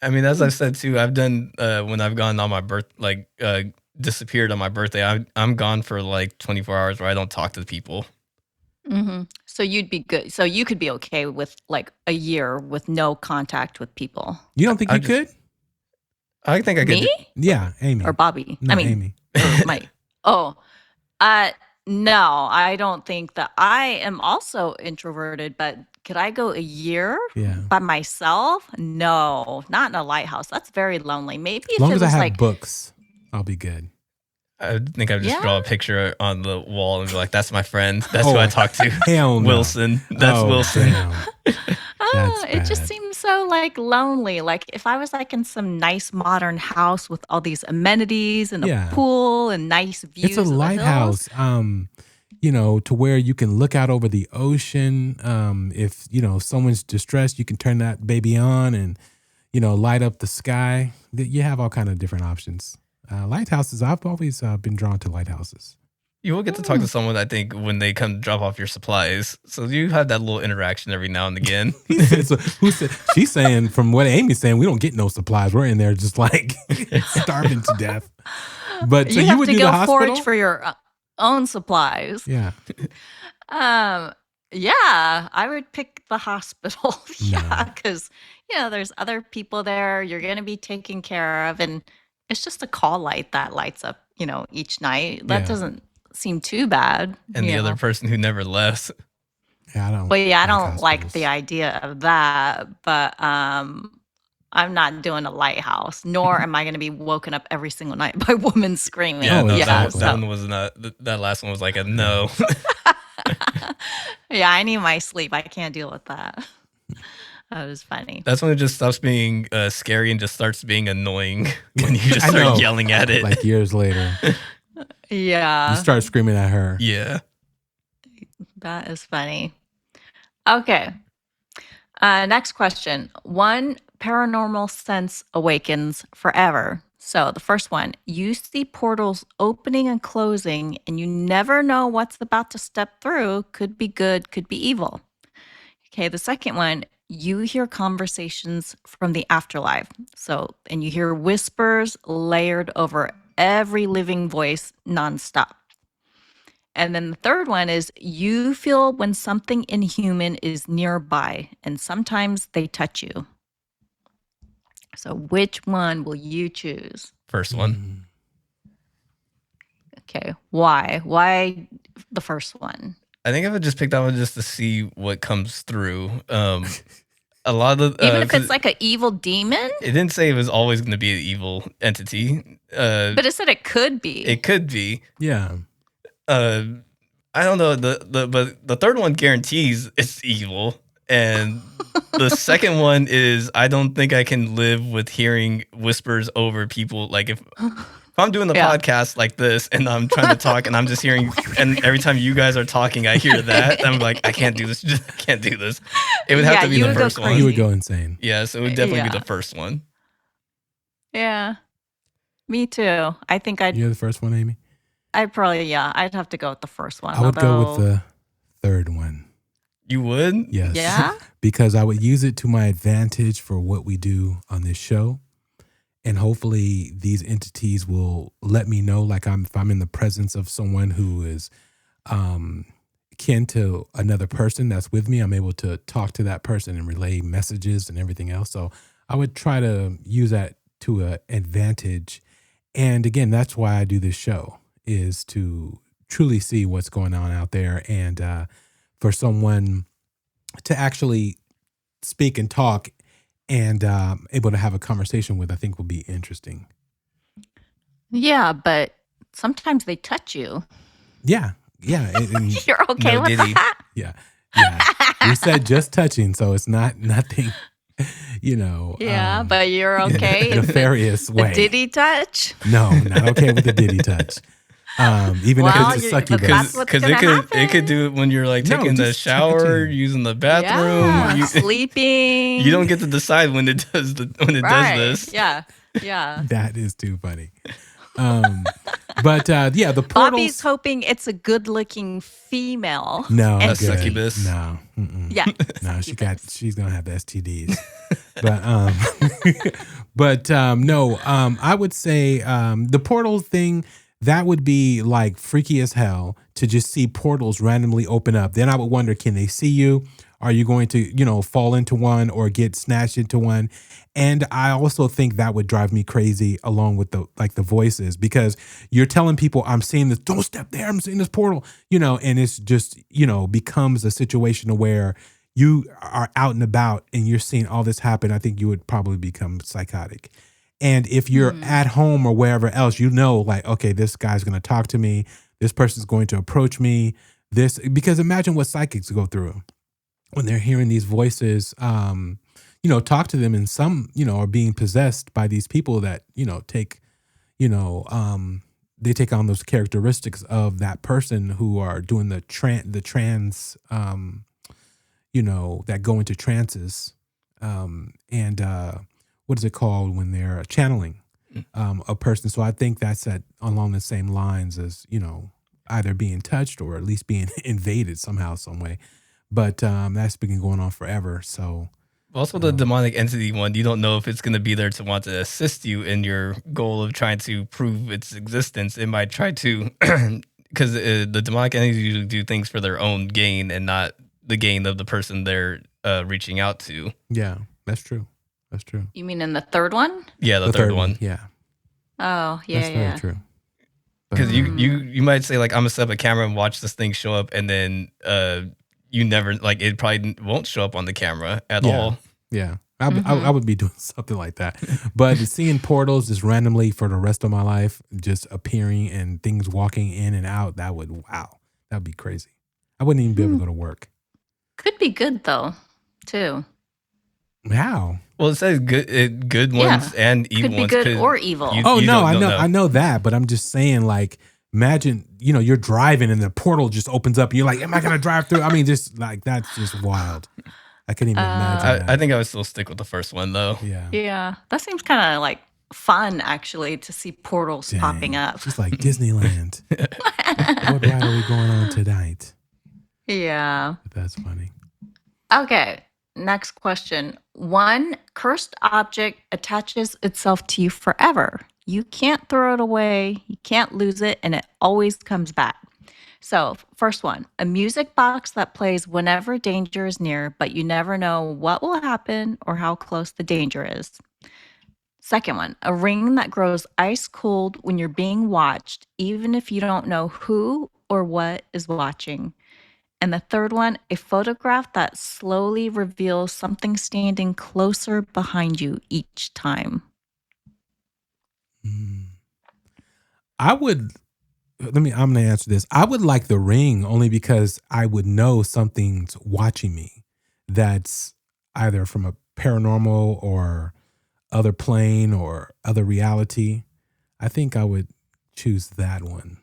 I mean, as I've said too, I've done when I've gone on my disappeared on my birthday. I'm gone for like 24 hours where I don't talk to people. Mm-hmm. So you'd be good. So you could be okay with like a year with no contact with people. You don't think you could? I think I could. Me? Yeah, Amy. Or Bobby. No, Amy. Or Mike. Oh, no, I don't think that. I am also introverted, but could I go a year by myself? No, not in a lighthouse. That's very lonely. Maybe as long as I have books, I'll be good. I think I would just draw a picture on the wall and be like, "That's my friend. That's who I talk to." Hell no. Wilson. That's Wilson. It just seems so like lonely. Like if I was like in some nice modern house with all these amenities and a pool and nice views. It's a lighthouse, to where you can look out over the ocean. If, someone's distressed, you can turn that baby on and, light up the sky. You have all kind of different options. Lighthouses, I've always been drawn to lighthouses. You will get to talk to someone, I think, when they come drop off your supplies. So you have that little interaction every now and again. She's saying, from what Amy's saying, we don't get no supplies. We're in there just like starving to death. But so you would do the hospital? You have to go forage for your own supplies. Yeah. Yeah, I would pick the hospital. Yeah, because there's other people there. You're going to be taken care of. And it's just a call light that lights up, each night. That doesn't seem too bad. And the other person who never left. Yeah, I don't. Well, yeah, I don't like the idea of that, but I'm not doing a lighthouse, nor am I going to be woken up every single night by women screaming. Yeah, exactly. That one was not. That last one was like a no. Yeah, I need my sleep. I can't deal with that. That was funny. That's when it just stops being scary and just starts being annoying when you just start yelling at it. Like years later. Yeah. You start screaming at her. Yeah. That is funny. Okay. Next question. One paranormal sense awakens forever. So the first one, you see portals opening and closing, and you never know what's about to step through. Could be good, could be evil. Okay, the second one, you hear conversations from the afterlife. So, and you hear whispers layered over every living voice nonstop. And then the third one is you feel when something inhuman is nearby, and sometimes they touch you. So which one will you choose? First one. Okay. Why? Why the first one? I think I would just pick that one just to see what comes through. A lot of even if it's like an evil demon. It didn't say it was always going to be an evil entity. But it said it could be. It could be. Yeah. I don't know. But the third one guarantees it's evil, and the second one is I don't think I can live with hearing whispers over people. Like if I'm doing the podcast like this and I'm trying to talk and I'm just hearing, and every time you guys are talking, I hear that. I'm like, I can't do this. I can't do this. It would have to be the first one. You would go insane. Yeah, so it would definitely be the first one. Yeah, me too. I think You're the first one, Amy? I'd have to go with the first one. I would go with the third one. You would? Yes. Yeah? Because I would use it to my advantage for what we do on this show. And hopefully these entities will let me know, like if I'm in the presence of someone who is kin to another person that's with me, I'm able to talk to that person and relay messages and everything else. So I would try to use that to an advantage. And again, that's why I do this show, is to truly see what's going on out there, and for someone to actually speak and talk and able to have a conversation with, I think will be interesting. Yeah, but sometimes they touch you. Yeah. And you're okay with that? Yeah. You said just touching, so it's not nothing, Yeah, but you're okay. In a nefarious way. A diddy touch? No, not okay with the diddy touch. Even if it's a succubus. Because it could do it when you're like taking the shower, using the bathroom, sleeping. You don't get to decide when it does does this. Yeah. That is too funny. But the portals. Bobby's hoping it's a good-looking female. No, a succubus. No, yeah, no, she's gonna have STDs. But no, I would say the portal thing, that would be like freaky as hell to just see portals randomly open up. Then I would wonder, can they see you? Are you going to, fall into one or get snatched into one? And I also think that would drive me crazy, along with the voices, because you're telling people, I'm seeing this, don't step there, I'm seeing this portal, and it's just, becomes a situation where you are out and about and you're seeing all this happen. I think you would probably become psychotic. And if you're at home or wherever else, like, okay, this guy's going to talk to me. This person's going to approach me. Because imagine what psychics go through when they're hearing these voices, talk to them, and some, are being possessed by these people that, take, they take on those characteristics of that person who are doing the trance, that go into trances. What is it called when they're channeling a person? So I think that's along the same lines as, either being touched or at least being invaded somehow, some way. But that's been going on forever. So also the demonic entity one, you don't know if it's going to be there to want to assist you in your goal of trying to prove its existence. It might try to, because the demonic entities usually do things for their own gain and not the gain of the person they're reaching out to. Yeah, that's true. That's true. You mean in the third one? Yeah, the third one. Yeah. Oh, yeah, That's very true. Because you might say like, I'm gonna set up a camera and watch this thing show up, and then you never like it probably won't show up on the camera at all. Yeah. I would be doing something like that. But seeing portals just randomly for the rest of my life, just appearing and things walking in and out, that would be crazy. I wouldn't even be able to go to work. Could be good though, too. How? Well, it says good ones and evil could be ones. Good or evil. I know that, but I'm just saying, like, imagine, you're driving and the portal just opens up and you're like, am I going to drive through? I mean, just like, that's just wild. I couldn't even imagine that. I think I would still stick with the first one, though. Yeah. Yeah. That seems kind of like fun, actually, to see portals popping up. Just like Disneyland. What ride are we going on tonight? Yeah. That's funny. Okay. Next question. One cursed object attaches itself to you forever. You can't throw it away. You can't lose it. And it always comes back. So, first one, a music box that plays whenever danger is near, but you never know what will happen or how close the danger is. Second one, a ring that grows ice cold when you're being watched, even if you don't know who or what is watching. And the third one, a photograph that slowly reveals something standing closer behind you each time. I'm going to answer this. I would like the ring only because I would know something's watching me that's either from a paranormal or other plane or other reality. I think I would choose that one.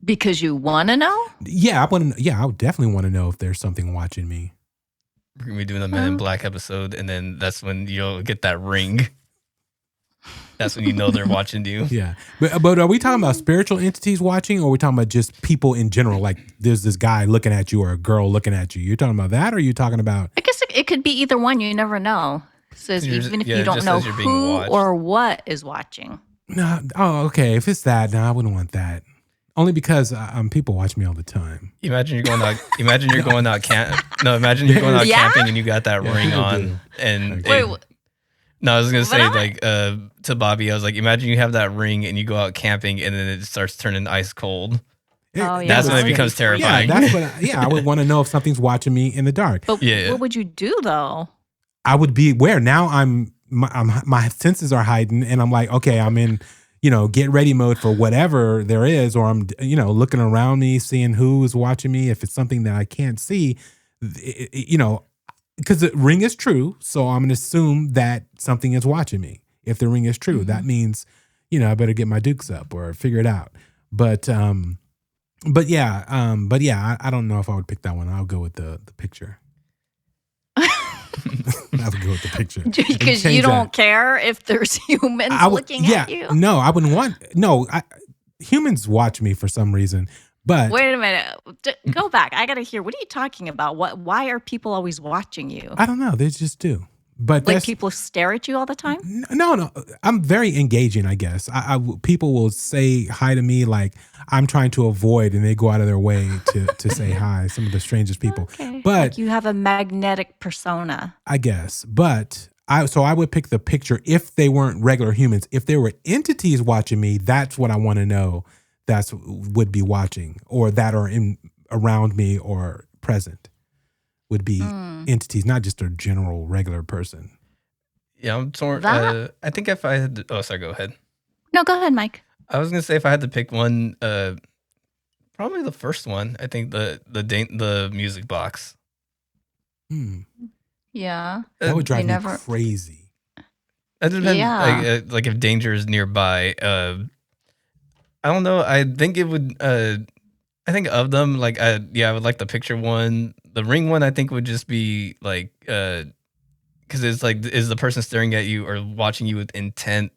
Because you want to know? Yeah, I would definitely want to know if there's something watching me. We're going to be doing a Men in Black episode, and then that's when you'll get that ring. That's when you know they're watching you. Yeah. But are we talking about spiritual entities watching, or are we talking about just people in general? Like there's this guy looking at you or a girl looking at you. You're talking about that, or are you talking about... I guess it could be either one. You never know. It says even if you don't know who or what is watching. No. Oh, okay. If it's that, no, I wouldn't want that. Only because people watch me all the time. Imagine you're going out. Imagine you're going out camping and you got that ring on. And wait. No, I was gonna say to Bobby, I was like, imagine you have that ring and you go out camping and then it starts turning ice cold. That's when it becomes terrifying. Yeah, that's what. I would want to know if something's watching me in the dark. But what would you do though? I would be aware. Now my senses are heightened, and I'm like, okay, I'm in, get ready mode for whatever there is, or I'm, looking around me, seeing who is watching me. If it's something that I can't see, because the ring is true, so I'm gonna assume that something is watching me. If the ring is true, that means, I better get my dukes up or figure it out. But yeah, I don't know if I would pick that one. I'll go with the picture. I would go with the picture. Because you don't care if there's humans looking at you? No, I wouldn't want... No, humans watch me for some reason, but... Wait a minute. Go back. I got to hear. What are you talking about? Why are people always watching you? I don't know. They just do. But like people stare at you all the time? No. I'm very engaging, I guess. People will say hi to me like I'm trying to avoid, and they go out of their way to say hi. Some of the strangest people. Okay. But like you have a magnetic persona, I guess. But I would pick the picture if they weren't regular humans. If there were entities watching me, that's what I want to know. That's would be watching, or that are around me or present. Would be entities, not just a general regular person. Yeah, I'm torn. I think if I had to, sorry, go ahead. No, go ahead, Mike. I was gonna say if I had to pick one, probably the first one. I think the music box. Yeah, that would drive me crazy. It depends. Yeah. Like if danger is nearby. I don't know. I think it would. I think of them like I would like the picture one. The ring one I think would just be like because it's like, is the person staring at you or watching you with intent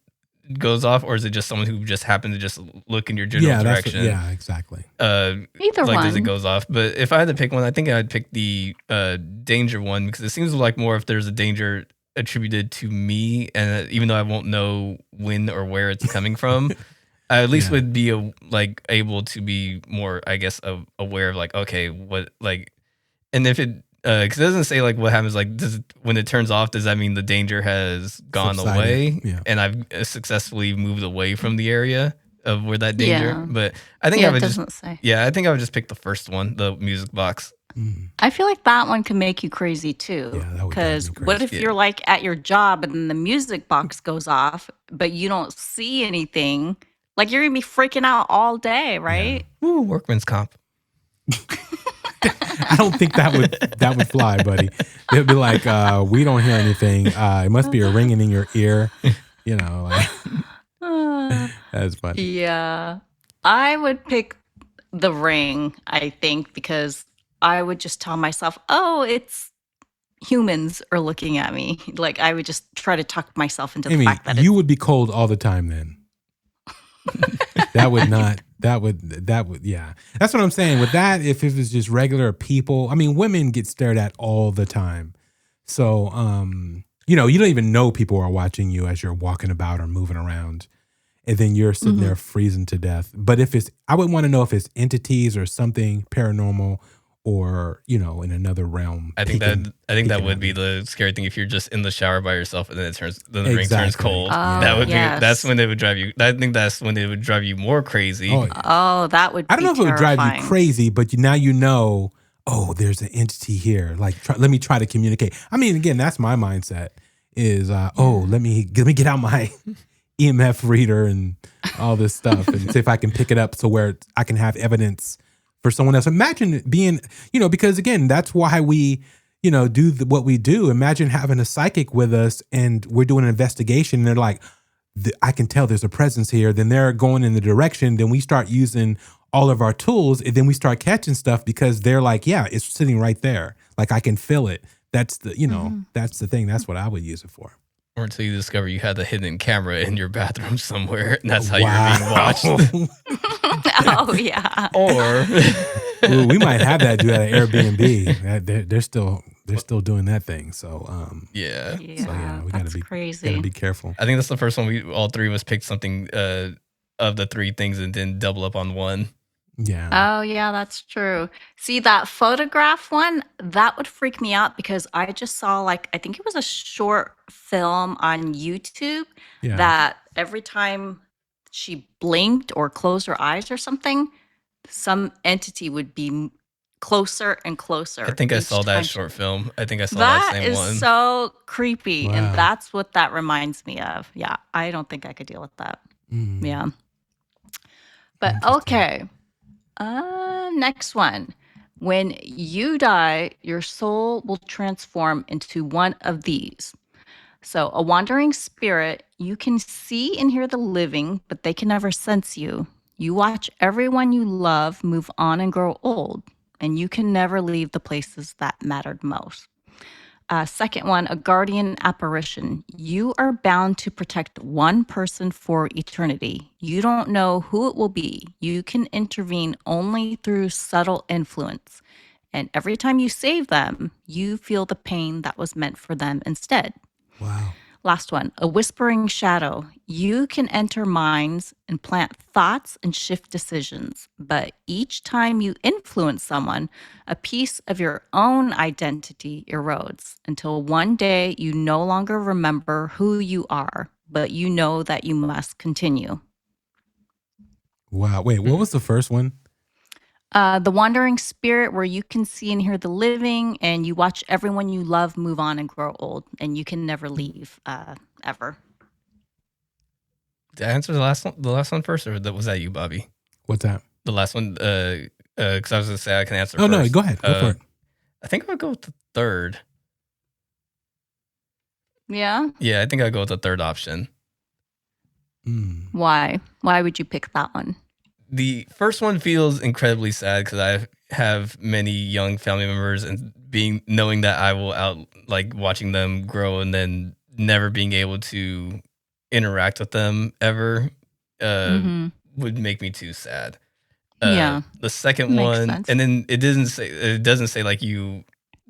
goes off, or is it just someone who just happened to just look in your general direction? Yeah, exactly. Either like, one. Does it goes off? But if I had to pick one, I think I'd pick the danger one, because it seems like more if there's a danger attributed to me, and even though I won't know when or where it's coming from. I at least would be able to be more, I guess, aware of like, okay, what like, and if it because it doesn't say like what happens. Like, when it turns off, does that mean the danger has gone away? Yeah. And I've successfully moved away from the area of where that danger. Yeah. But I think I would doesn't say. Yeah, I think I would just pick the first one, the music box. I feel like that one can make you crazy too. Yeah, that would drive Because me crazy. what if you're like at your job and then the music box goes off, but you don't see anything? Like you're gonna be freaking out all day, right? Ooh, workman's comp. I don't think that would fly, buddy. They'd be like, we don't hear anything. It must be a ringing in your ear. You know, like, that's funny. Yeah. I would pick the ring, I think, because I would just tell myself, oh, it's humans are looking at me. Like I would just try to talk myself into the Amy, fact that you would be cold all the time then. That would, yeah. That's what I'm saying. With that, if it was just regular people, I mean, women get stared at all the time. So, you know, you don't even know people are watching you as you're walking about or moving around. And then you're sitting there freezing to death. But I would want to know if it's entities or something paranormal or, you know, in another realm. I think that would be the scary thing if you're just in the shower by yourself and then the ring turns cold. That would be that's when it would drive you. I think that's when it would drive you more crazy. Oh, that would. I don't know if it would drive you crazy, but now you know. Oh, there's an entity here. Like, let me try to communicate. I mean, again, that's my mindset. Is let me get out my EMF reader and all this stuff and see if I can pick it up so where I can have evidence for someone else. Imagine being, you know, because again, that's why we, you know, do what we do. Imagine having a psychic with us and we're doing an investigation and they're like, I can tell there's a presence here. Then they're going in the direction. Then we start using all of our tools and then we start catching stuff because they're like, yeah, it's sitting right there. Like I can feel it. That's the, you know, that's the thing. That's what I would use it for. Or until you discover you had a hidden camera in your bathroom somewhere, and that's how you're being watched. Oh yeah. Or ooh, we might have that do that at Airbnb. They're still doing that thing. So yeah. So yeah, we gotta be careful. I think that's the first one. All three of us picked something of the three things and then double up on one. Yeah. Oh, yeah, that's true. See, that photograph one, that would freak me out because I just saw I think it was a short film on YouTube that every time she blinked or closed her eyes or something, some entity would be closer and closer. I think I saw that short film. I think I saw that same one. That is so creepy. Wow. And that's what that reminds me of. Yeah, I don't think I could deal with that. Yeah. But okay. Next one. When you die, your soul will transform into one of these. So, a wandering spirit, you can see and hear the living, but they can never sense you. You watch everyone you love move on and grow old, and you can never leave the places that mattered most. Second one, a guardian apparition. You are bound to protect one person for eternity. You don't know who it will be. You can intervene only through subtle influence. And every time you save them, you feel the pain that was meant for them instead. Wow. Last one, a whispering shadow. You can enter minds and plant thoughts and shift decisions. But each time you influence someone, a piece of your own identity erodes until one day you no longer remember who you are, but you know that you must continue. Wow. Wait, what was the first one? The wandering spirit, where you can see and hear the living, and you watch everyone you love move on and grow old, and you can never leave ever. Did I answer the last one first, or was that you, Bobby? What's that? The last one, because I was going to say I can answer Oh, first. no, go ahead. Go for it. I think I would go with the third. Yeah? Yeah, I think I'd go with the third option. Why? Why would you pick that one? The first one feels incredibly sad because I have many young family members and knowing that I will watching them grow and then never being able to interact with them ever would make me too sad. Yeah. The second Makes one, sense. and then it doesn't say like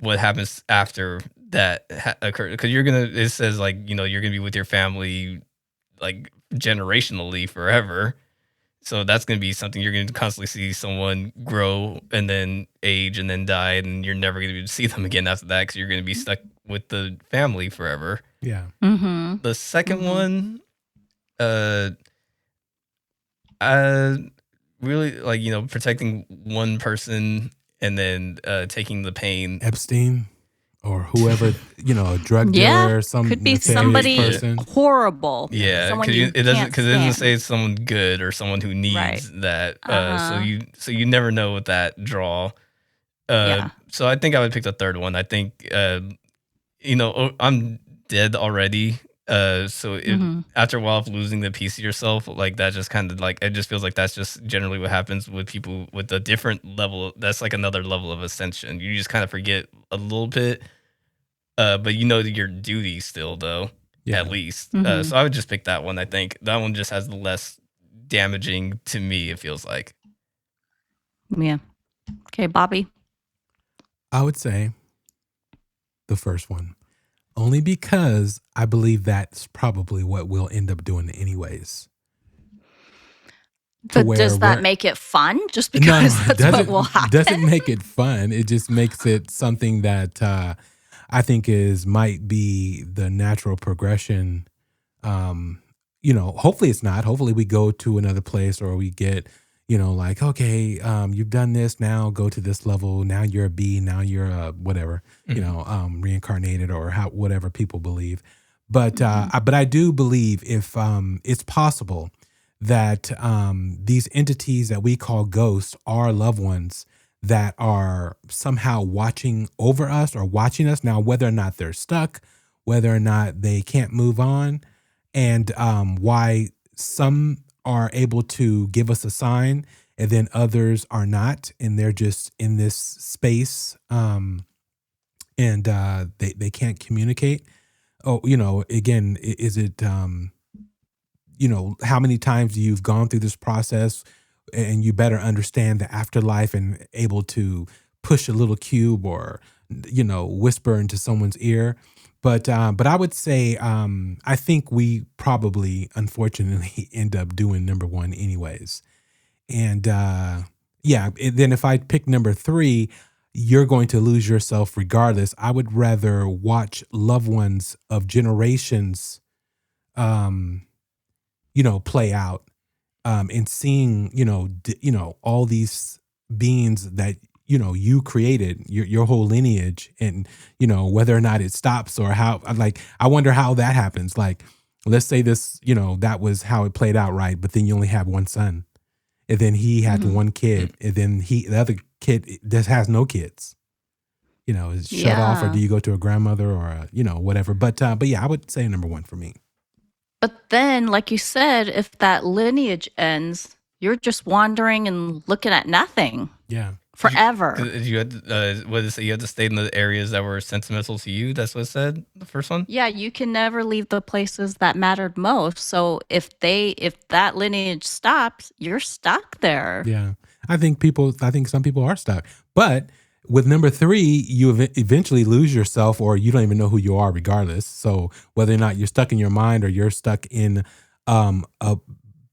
what happens after that occurred, because it says like, you're gonna be with your family like generationally forever. So that's going to be something you're going to constantly see someone grow and then age and then die, and you're never going to see them again after that because you're going to be stuck with the family forever. Yeah. Mm-hmm. The second one, I really like, protecting one person and then taking the pain. Epstein or whoever, a drug dealer or some could be nefarious somebody person. horrible. Yeah, Someone it doesn't stand. say it's someone good or someone who needs that. So you never know with that draw. So I think I would pick the third one. I think I'm dead already. After a while of losing the piece of yourself, like that just kind of like it just feels like that's just generally what happens with people with a different level. That's like another level of ascension. You just kind of forget a little bit, but your duty still though. Yeah. At least. So I would just pick that one. I think that one just has the less damaging to me. It feels like. Yeah. Okay, Bobby. I would say the first one. Only because I believe that's probably what we'll end up doing anyways. But does that make it fun? Just because that's what will happen? It doesn't make it fun. It just makes it something that I think might be the natural progression. Hopefully it's not. Hopefully we go to another place or we get, like, okay, you've done this, now go to this level. Now you're a B, now you're a whatever, reincarnated or whatever people believe. But I do believe if it's possible that these entities that we call ghosts are loved ones that are somehow watching over us or watching us. Now, whether or not they're stuck, whether or not they can't move on, and why some are able to give us a sign and then others are not, and they're just in this space and they can't communicate. Oh, again, is it, how many times you've gone through this process and you better understand the afterlife and able to push a little cube or, whisper into someone's ear. But I would say I think we probably, unfortunately, end up doing number one anyways. And then if I pick number 3, you're going to lose yourself regardless. I would rather watch loved ones of generations, play out and seeing, all these beings that you created, your whole lineage, and whether or not it stops or how, like, I wonder how that happens. Like, let's say this, that was how it played out, right? But then you only have one son, and then he had one kid, and then the other kid just has no kids. Is shut off, or do you go to a grandmother or whatever? But yeah, I would say number 1 for me. But then, like you said, if that lineage ends, you're just wandering and looking at nothing. Yeah. Forever. You had what did it say? You had to stay in the areas that were sentimental to you. That's what it said. The first one. Yeah, you can never leave the places that mattered most. So if that lineage stops, you're stuck there. Yeah, I think some people are stuck. But with number 3, you eventually lose yourself, or you don't even know who you are, regardless. So whether or not you're stuck in your mind or you're stuck in a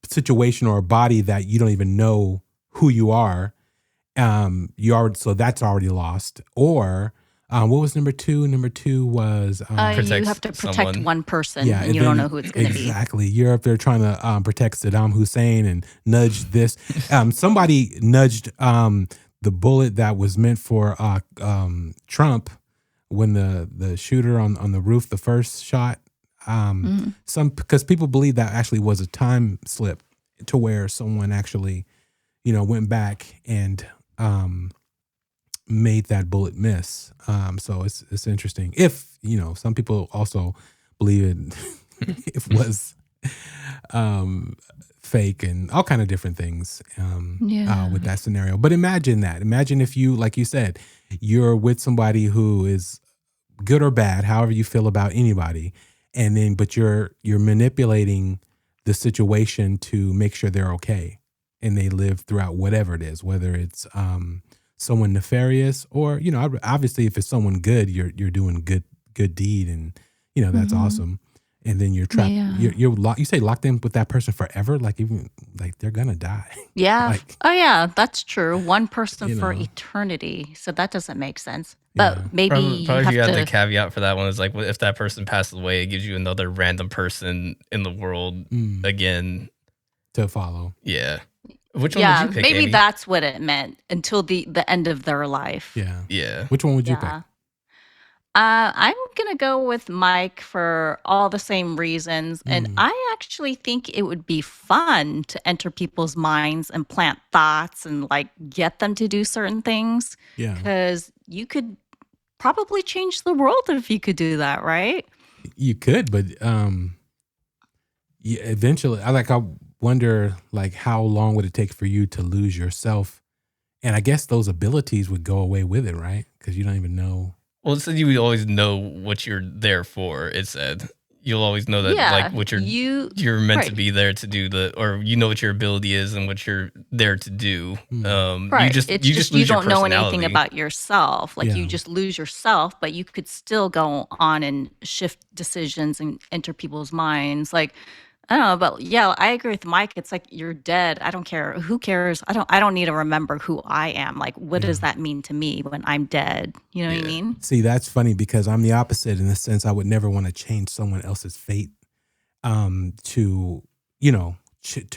situation or a body that you don't even know who you are. So that's already lost. Or what was number 2? Number 2 was you have to protect someone. one person, yeah, and you don't know who it's going to be. Exactly. You're up there trying to protect Saddam Hussein and nudge this. Somebody nudged the bullet that was meant for Trump when the shooter on the roof, the first shot. Because people believe that actually was a time slip to where someone actually, went back and made that bullet miss. So it's interesting. If, some people also believe it was fake and all kind of different things with that scenario. But imagine that. Imagine if you, like you said, you're with somebody who is good or bad, however you feel about anybody, and then but you're manipulating the situation to make sure they're okay. And they live throughout whatever it is, whether it's someone nefarious or, obviously if it's someone good, you're doing good deed, and that's awesome. and then you're trapped. Yeah. You're locked. You say locked in with that person forever, like even like they're gonna die. Yeah. Like, Oh, yeah, that's true. One person You for know. eternity. So that doesn't make sense. But Yeah. maybe Probably you have the to. caveat for that one is like, if that person passes away, it gives you another random person in the world again to follow. Yeah. Which one Yeah, would you pick, maybe Amy? that's what it meant until the end of their life. Yeah. Yeah. Which one would you pick? Yeah. I'm gonna go with Mike for all the same reasons, and I actually think it would be fun to enter people's minds and plant thoughts and like get them to do certain things. Yeah. Because you could probably change the world if you could do that, right? You could, but eventually, I wonder like how long would it take for you to lose yourself, and I guess those abilities would go away with it, right? Because you don't even know. Well, it said you would always know what you're there for. It said you'll always know that, like, what you're meant to be there to do, or you know what your ability is and what you're there to do. Right. You just lose your don't know anything personality. about yourself. Like Yeah. you just lose yourself, but you could still go on and shift decisions and enter people's minds. Like, I don't know, but yeah, I agree with Mike. It's like you're dead. I don't care. Who cares? I don't need to remember who I am. Like, what does that mean to me when I'm dead? You know what I mean? See, that's funny because I'm the opposite in the sense I would never want to change someone else's fate, to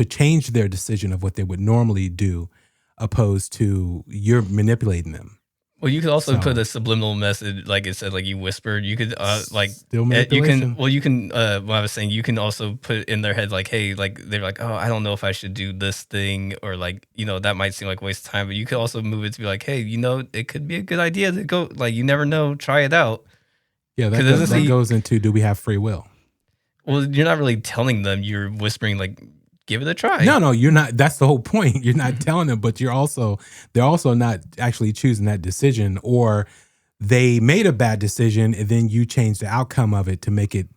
change their decision of what they would normally do, opposed to you're manipulating them. Well, you could also put a subliminal message, like it said, like you whispered. You could like Still manipulation. you can. What I was saying, you can also put in their head like, hey, like they're like, oh, I don't know if I should do this thing, or like, that might seem like a waste of time. But you could also move it to be like, hey, it could be a good idea to go. Like, you never know, try it out. Yeah, that goes into, do we have free will? Well, you're not really telling them. You're whispering like, give it a try. No, you're not. That's the whole point. You're not telling them, but they're also not actually choosing that decision, or they made a bad decision and then you change the outcome of it to make it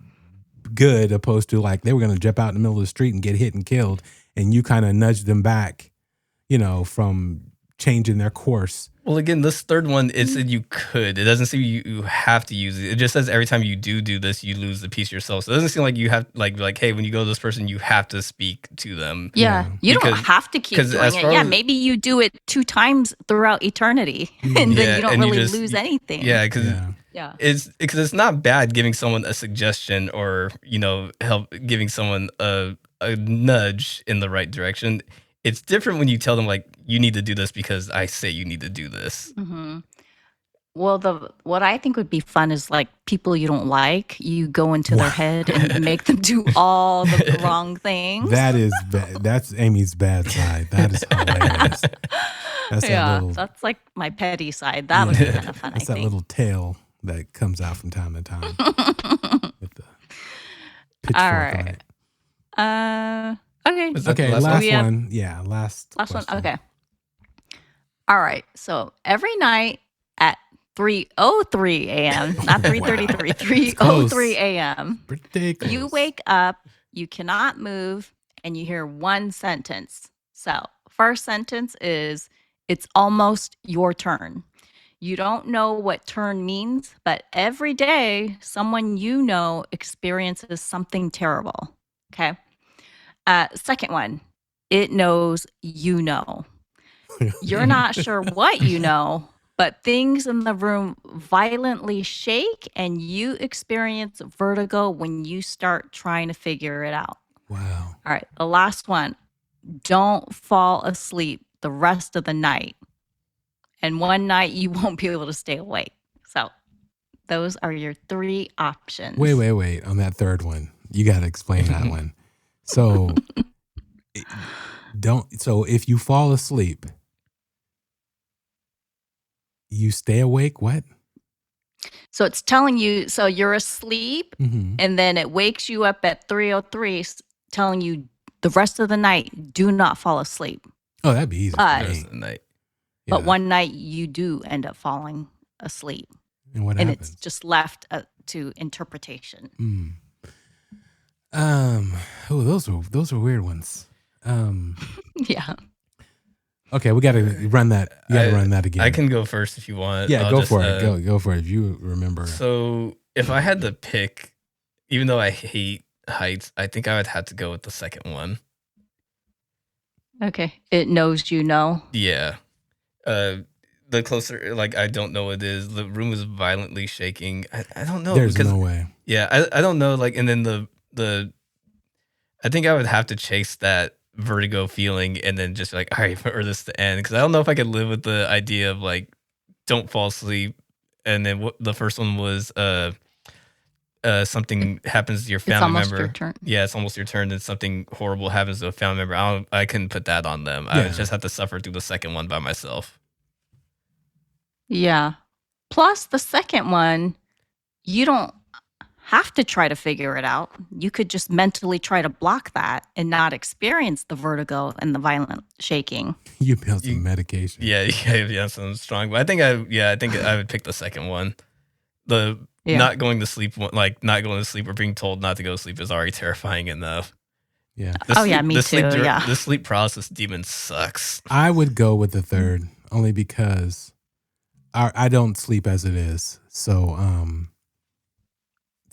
good, opposed to like they were going to jump out in the middle of the street and get hit and killed, and you kind of nudged them back, from changing their course. Well, again, this third one, it said you could. It doesn't say you have to use it. It just says every time you do this, you lose the piece yourself. So it doesn't seem like you have, like, hey, when you go to this person, you have to speak to them. Yeah. You don't have to keep doing it. Yeah, maybe you do it 2 times throughout eternity, and then you don't really lose anything. Yeah, because it's not bad giving someone a suggestion or, help giving someone a nudge in the right direction. It's different when you tell them, like, you need to do this because I say you need to do this. Mm-hmm. Well, what I think would be fun is like people you don't like, you go into their head and make them do all the wrong things. That is that's Amy's bad side. That is hilarious. That's like my petty side. That would be kind of fun. That's that little tail that comes out from time to time with the pitchfork on it. Okay. Okay, last one. Yeah, last one. Okay. All right. So every night at 3:03 a.m., not 3:33, 3:03 a.m., you wake up, you cannot move, and you hear one sentence. So first sentence is, it's almost your turn. You don't know what turn means, but every day someone you know experiences something terrible. Okay. Second one, it knows you know. You're not sure what you know, but things in the room violently shake and you experience vertigo when you start trying to figure it out. Wow. All right, the last one, don't fall asleep the rest of the night. And one night you won't be able to stay awake. So those are your 3 options. Wait. On that third one, you got to explain that one. So if you fall asleep, you stay awake, what? So it's telling you, so you're asleep, and then it wakes you up at 3:03, telling you the rest of the night, do not fall asleep. Oh, that'd be easy. The rest of the night. Yeah. But one night you do end up falling asleep. And what and happens? It's just left to interpretation. Those were weird ones. Yeah. Okay, we got to run that. You got to run that again. I can go first if you want. Yeah, go for it. Go for it if you remember. So if I had to pick, even though I hate heights, I think I would have to go with the second one. Okay. It knows you know. Yeah. The closer, like, I don't know what it is. The room is violently shaking. I don't know. There's no way. Yeah, I don't know. Like, and then I think I would have to chase that vertigo feeling and then just be like, all right, for this to end. Because I don't know if I could live with the idea of like, don't fall asleep. And then the first one was something happens to your family member. Your turn. Yeah, it's almost your turn. And something horrible happens to a family member. I couldn't put that on them. I would just have to suffer through the second one by myself. Yeah. Plus, the second one, you don't have to try to figure it out. You could just mentally try to block that and not experience the vertigo and the violent shaking. You build some medication. Yeah, something strong. But I think I would pick the second one. Not going to sleep, like not going to sleep or being told not to go to sleep is already terrifying enough. Yeah. Me too. The sleep paralysis demon sucks. I would go with the third only because I don't sleep as it is. So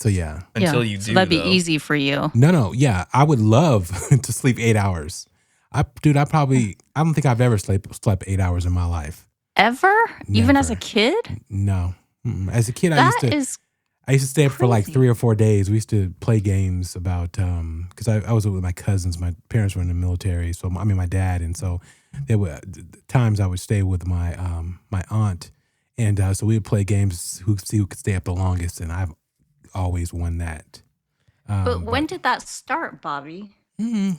yeah. Until you do, so that'd be easy for you. No. Yeah. I would love to sleep 8 hours. I don't think I've ever slept 8 hours in my life. Ever? Never. Even as a kid? No. As a kid, I used to stay up for like 3 or 4 days. We used to play games about, because I was with my cousins. My parents were in the military. So, my dad. And so there were times I would stay with my aunt. And so we would play games, see who could stay up the longest. And I've always won that. But when did that start, Bobby?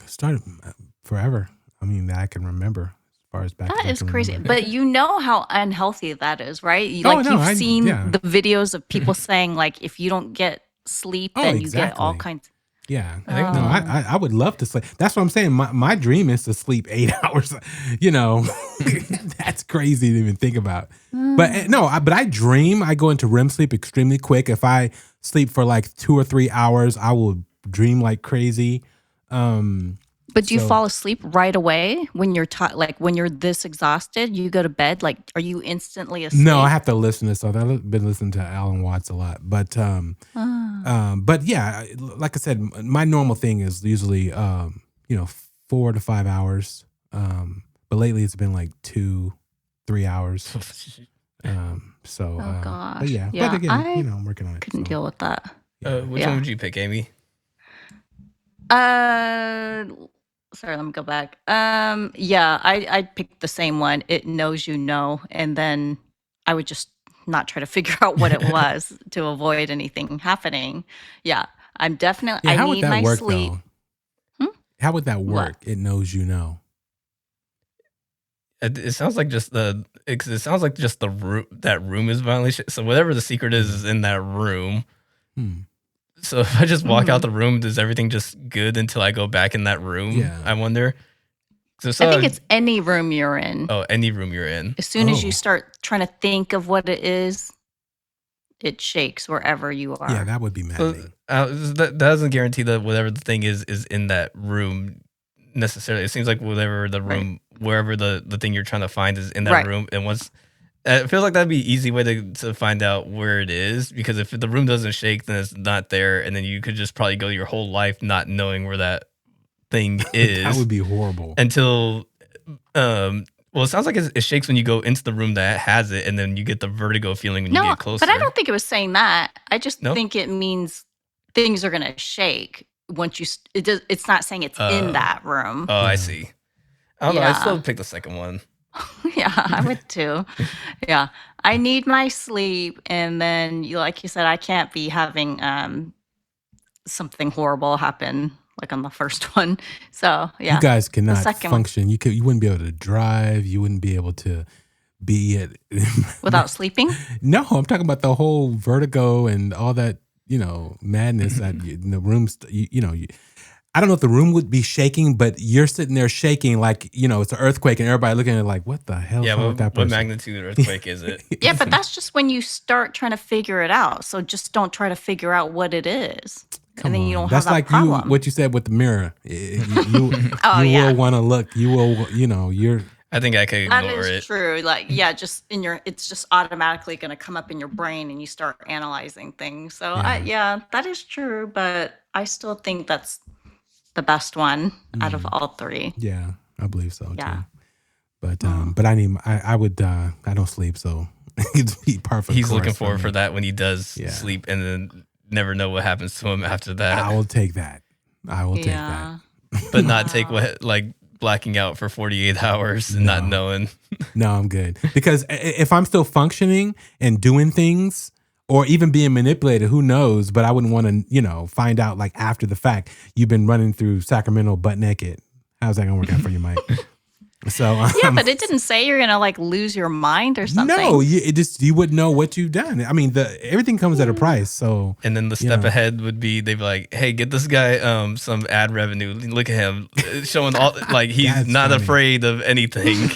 Started forever. That I can remember. As far as back that is crazy. Remember. But you know how unhealthy that is, right? You've seen the videos of people saying, like, if you don't get sleep, then you get all kinds. Yeah. I would love to sleep. That's what I'm saying. My dream is to sleep 8 hours. That's crazy to even think about. But I dream. I go into REM sleep extremely quick. If I sleep for like 2 or 3 hours, I will dream like crazy. But do you fall asleep right away when you're like when you're this exhausted? You go to bed, like, are you instantly asleep? No, I have to listen to stuff. I've been listening to Alan Watts a lot, but yeah, like I said, my normal thing is usually 4 to 5 hours. But lately it's been like 2-3 hours. Gosh. But yeah. But again, I'm working on it. Couldn't deal with that. Which one would you pick, Amy? Sorry, let me go back. I'd pick the same one. It knows you know, and then I would just not try to figure out what it was to avoid anything happening. Yeah, I'm definitely. I need my sleep. How would that work? What? It knows you know. It sounds like just the room. That room is violently so whatever the secret is in that room. So if I just walk out the room, is everything just good until I go back in that room? Yeah. I wonder. I think it's any room you're in. Oh, any room you're in. As soon as you start trying to think of what it is, it shakes wherever you are. Yeah, that would be maddening. That doesn't guarantee that whatever the thing is in that room necessarily. It seems like whatever the room, wherever the thing you're trying to find is in that room. And once... It feels like that'd be an easy way to find out where it is, because if the room doesn't shake, then it's not there, and then you could just probably go your whole life not knowing where that thing is. That would be horrible. Until, it sounds like it shakes when you go into the room that has it, and then you get the vertigo feeling when you get closer. But I don't think it was saying that. I just think it means things are gonna shake once you. It's not saying it's in that room. Oh, I see. I don't know. I still pick the second one. Yeah, I would too. Yeah, I need my sleep, and then, like you said, I can't be having something horrible happen like on the first one. So yeah, you guys cannot function. You wouldn't be able to drive. You wouldn't be able to be at without sleeping. No, I'm talking about the whole vertigo and all that. Madness that in the rooms. I don't know if the room would be shaking, but you're sitting there shaking like, it's an earthquake, and everybody looking at it like, what the hell is wrong with that person? What magnitude earthquake is it? Yeah, but that's just when you start trying to figure it out. So just don't try to figure out what it is. And then you don't have that problem. That's like what you said with the mirror. You will want to look. You will, I think I could ignore it. That is true. Like, yeah, just it's just automatically going to come up in your brain and you start analyzing things. So, that is true. But I still think that's the best one out of all three. Yeah, I believe so Yeah. too. But I don't sleep, so it'd be perfect. He's looking forward for that when he does sleep, and then never know what happens to him after that. I will take that. Take that. But not take blacking out for 48 hours and not knowing. No, I'm good. Because if I'm still functioning and doing things or even being manipulated, who knows? But I wouldn't want to, find out like after the fact you've been running through Sacramento butt naked. How's that going to work out for you, Mike? So yeah, but it didn't say you're gonna like lose your mind or something. No, you wouldn't know what you've done. I mean, everything comes at a price. So and then the step ahead would be they'd be like, "Hey, get this guy some ad revenue. Look at him showing all like he's not afraid of anything."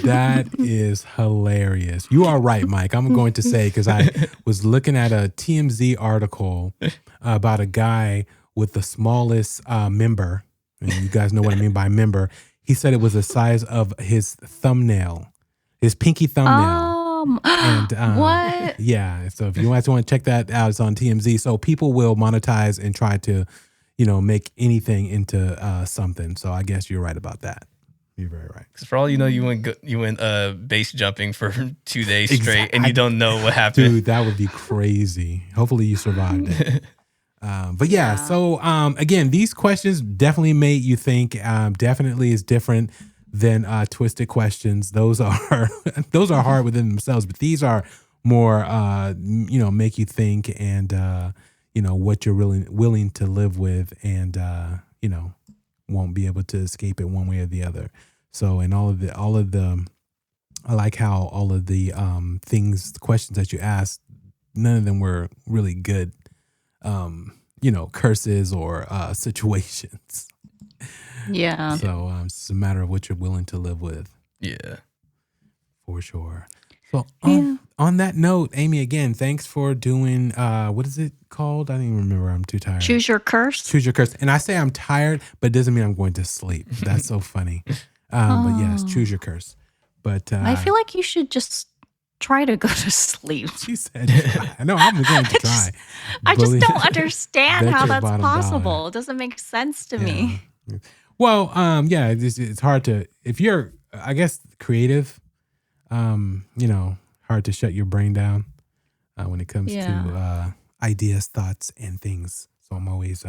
That is hilarious. You are right, Mike. I'm going to say because I was looking at a TMZ article about a guy with the smallest member, and you guys know what I mean by member. He said it was the size of his thumbnail, his pinky thumbnail. And what? Yeah. So if you guys want to check that out, it's on TMZ. So people will monetize and try to, make anything into something. So I guess you're right about that. You're very right. Because for all you know, you went base jumping for 2 days straight, and you don't know what happened. Dude, that would be crazy. Hopefully you survived it. But yeah, so again, these questions definitely made you think. Definitely is different than twisted questions. Those are hard within themselves, but these are more make you think and what you're really willing to live with, and won't be able to escape it one way or the other. So, and all of the, I like how all of the questions that you asked, none of them were really good. Curses or situations. Yeah. So it's a matter of what you're willing to live with. Yeah. For sure. So on that note, Amy, again, thanks for doing, what is it called? I don't even remember. I'm too tired. Choose your curse. Choose your curse. And I say I'm tired, but it doesn't mean I'm going to sleep. That's so funny. But yes, choose your curse. But I feel like you should just try to go to sleep. She said, I know I'm going to try. I just don't understand how that's possible. Dollar. It doesn't make sense to me. Well, it's hard to, if you're, I guess, creative, hard to shut your brain down when it comes to ideas, thoughts, and things. So I'm always,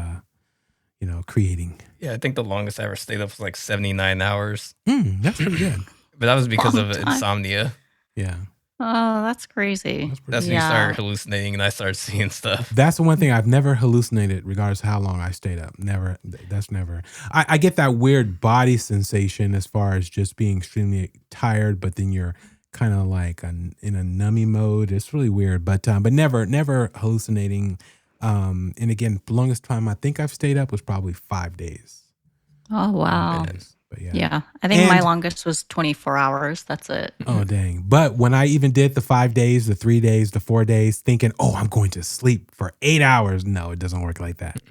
creating. Yeah, I think the longest I ever stayed up was like 79 hours. That's pretty good. But that was because of insomnia. Yeah. Oh, that's crazy. That's when you start hallucinating and I started seeing stuff. That's the one thing I've never hallucinated, regardless of how long I stayed up. Never. That's never. I get that weird body sensation as far as just being extremely tired, but then you're kind of like in a nummy mode. It's really weird, but never hallucinating. And again, the longest time I think I've stayed up was probably 5 days. Oh, wow. But yeah. I think my longest was 24 hours. That's it. Oh, dang. But when I even did the 5 days, the 3 days, the 4 days, thinking, I'm going to sleep for 8 hours. No, it doesn't work like that.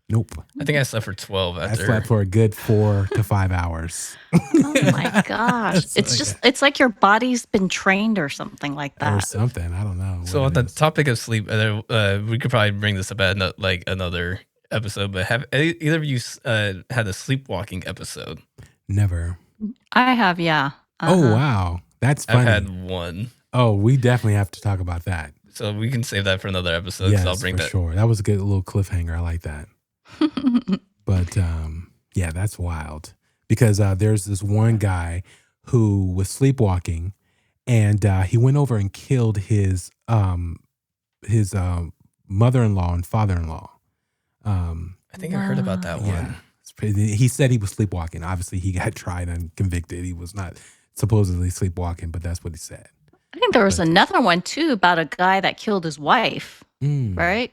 Nope. I think I slept for 12 after. I slept for a good 4 to 5 hours. Oh my gosh. It's like your body's been trained or something like that. Or something. I don't know. So on the topic of sleep, we could probably bring this up at another episode, but have either of you had a sleepwalking episode? Never. I have, yeah. Oh, wow. That's funny. I've had one. Oh, we definitely have to talk about that. So we can save that for another episode. Yes, I'll bring for that. Sure. That was a good little cliffhanger. I like that. But yeah, that's wild. Because there's this one guy who was sleepwalking, and he went over and killed his mother-in-law and father-in-law. I think I heard about that one. Yeah. He said he was sleepwalking. Obviously, he got tried and convicted. He was not supposedly sleepwalking, but that's what he said. I think there was another one, too, about a guy that killed his wife, right?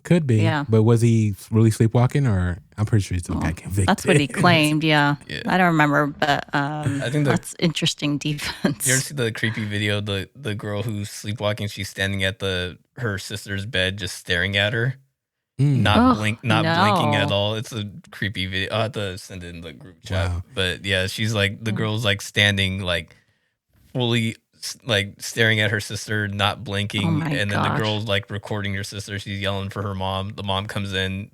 Could be. Yeah. But was he really sleepwalking, or I'm pretty sure he still got convicted. That's what he claimed, yeah. I don't remember, but I think that's interesting defense. You ever see the creepy video, the girl who's sleepwalking, she's standing at her sister's bed just staring at her? not blinking at all. It's a creepy video. I'll have to send it in the group chat. Wow. But yeah, she's like, the girl's like standing like fully like staring at her sister, not blinking, and then the girl's like recording her sister. She's yelling for her mom. The mom comes in,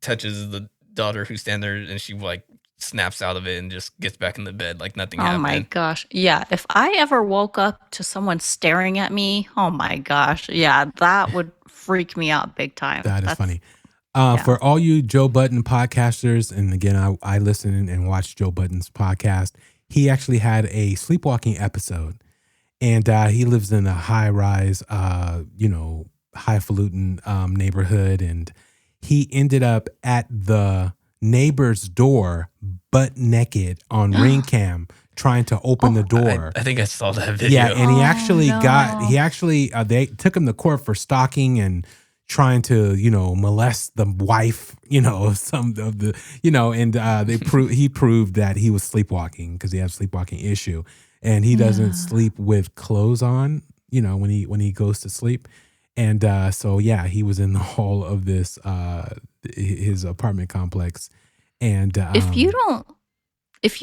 touches the daughter who's standing there, and she like snaps out of it and just gets back in the bed like nothing happened. Oh my gosh. Yeah. If I ever woke up to someone staring at me, oh my gosh. Yeah, that would freak me out big time. That's funny. For all you Joe Budden podcasters, and again, I listen and watch Joe Budden's podcast. He actually had a sleepwalking episode, and he lives in a high-rise, highfalutin neighborhood, and he ended up at the neighbor's door butt naked on ring cam trying to open the door. I think I saw that video. Yeah, and they took him to court for stalking and trying to, molest the wife, some of the, he proved that he was sleepwalking because he has a sleepwalking issue, and he doesn't sleep with clothes on, when he goes to sleep. And he was in the hall of this his apartment complex. And if you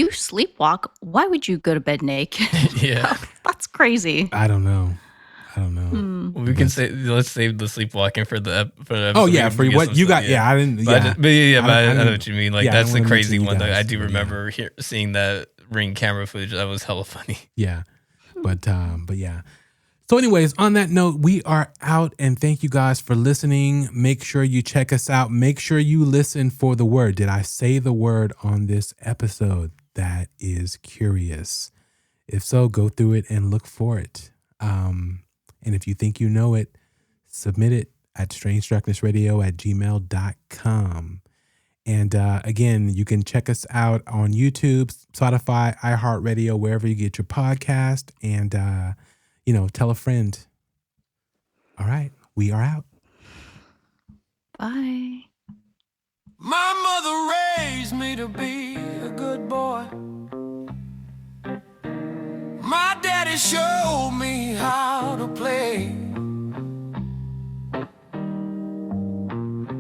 sleepwalk, why would you go to bed naked? Yeah, that's crazy. I don't know. Well, we can let's save the sleepwalking for the episode. Oh yeah, for what you got? Yeah, I didn't. I know what you mean. Like that's the crazy one. I do remember seeing that Ring camera footage. That was hella funny. Yeah, but yeah. So anyways, on that note, we are out, and thank you guys for listening. Make sure you check us out. Make sure you listen for the word. Did I say the word on this episode? That is curious. If so, go through it and look for it. And if you think you know it, submit it at strangedarknessradio@gmail.com. And again, you can check us out on YouTube, Spotify, iHeartRadio, wherever you get your podcast. And tell a friend. All right, we are out. Bye. My mother raised me to be a good boy. My daddy showed me how to play.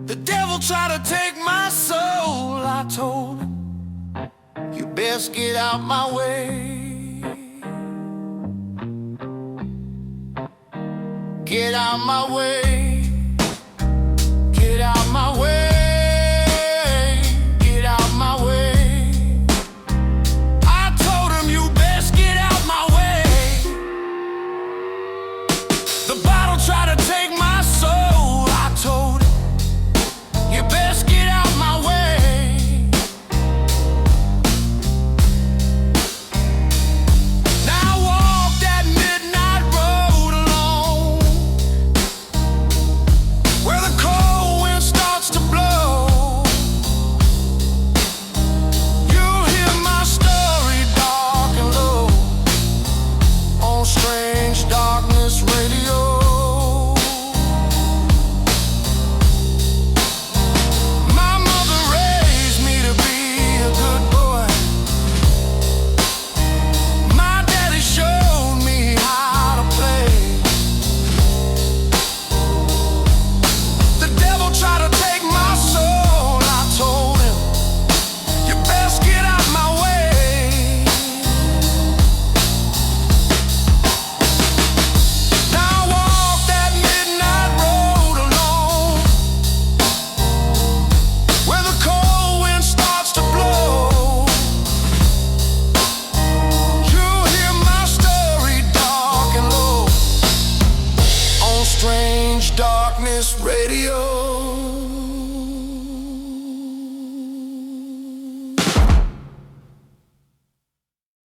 The devil tried to take my soul. I told him, you best get out my way. Get out my way. Get out my way. Get out my way. I told him you best get out my way. The bottle tried to take my soul. I told him you best get out my way. Now I walk that midnight road alone, where the cold wind starts to blow. You'll hear my story dark and low on Strange Darkness Radio. My mother raised me to be a good boy. My daddy showed me how to play. The devil tried to take my soul. I told him, you best get out my way. Now I walk that midnight road alone, where the cold wind starts to blow. You'll hear my story dark and low on Strange Darkness Radio.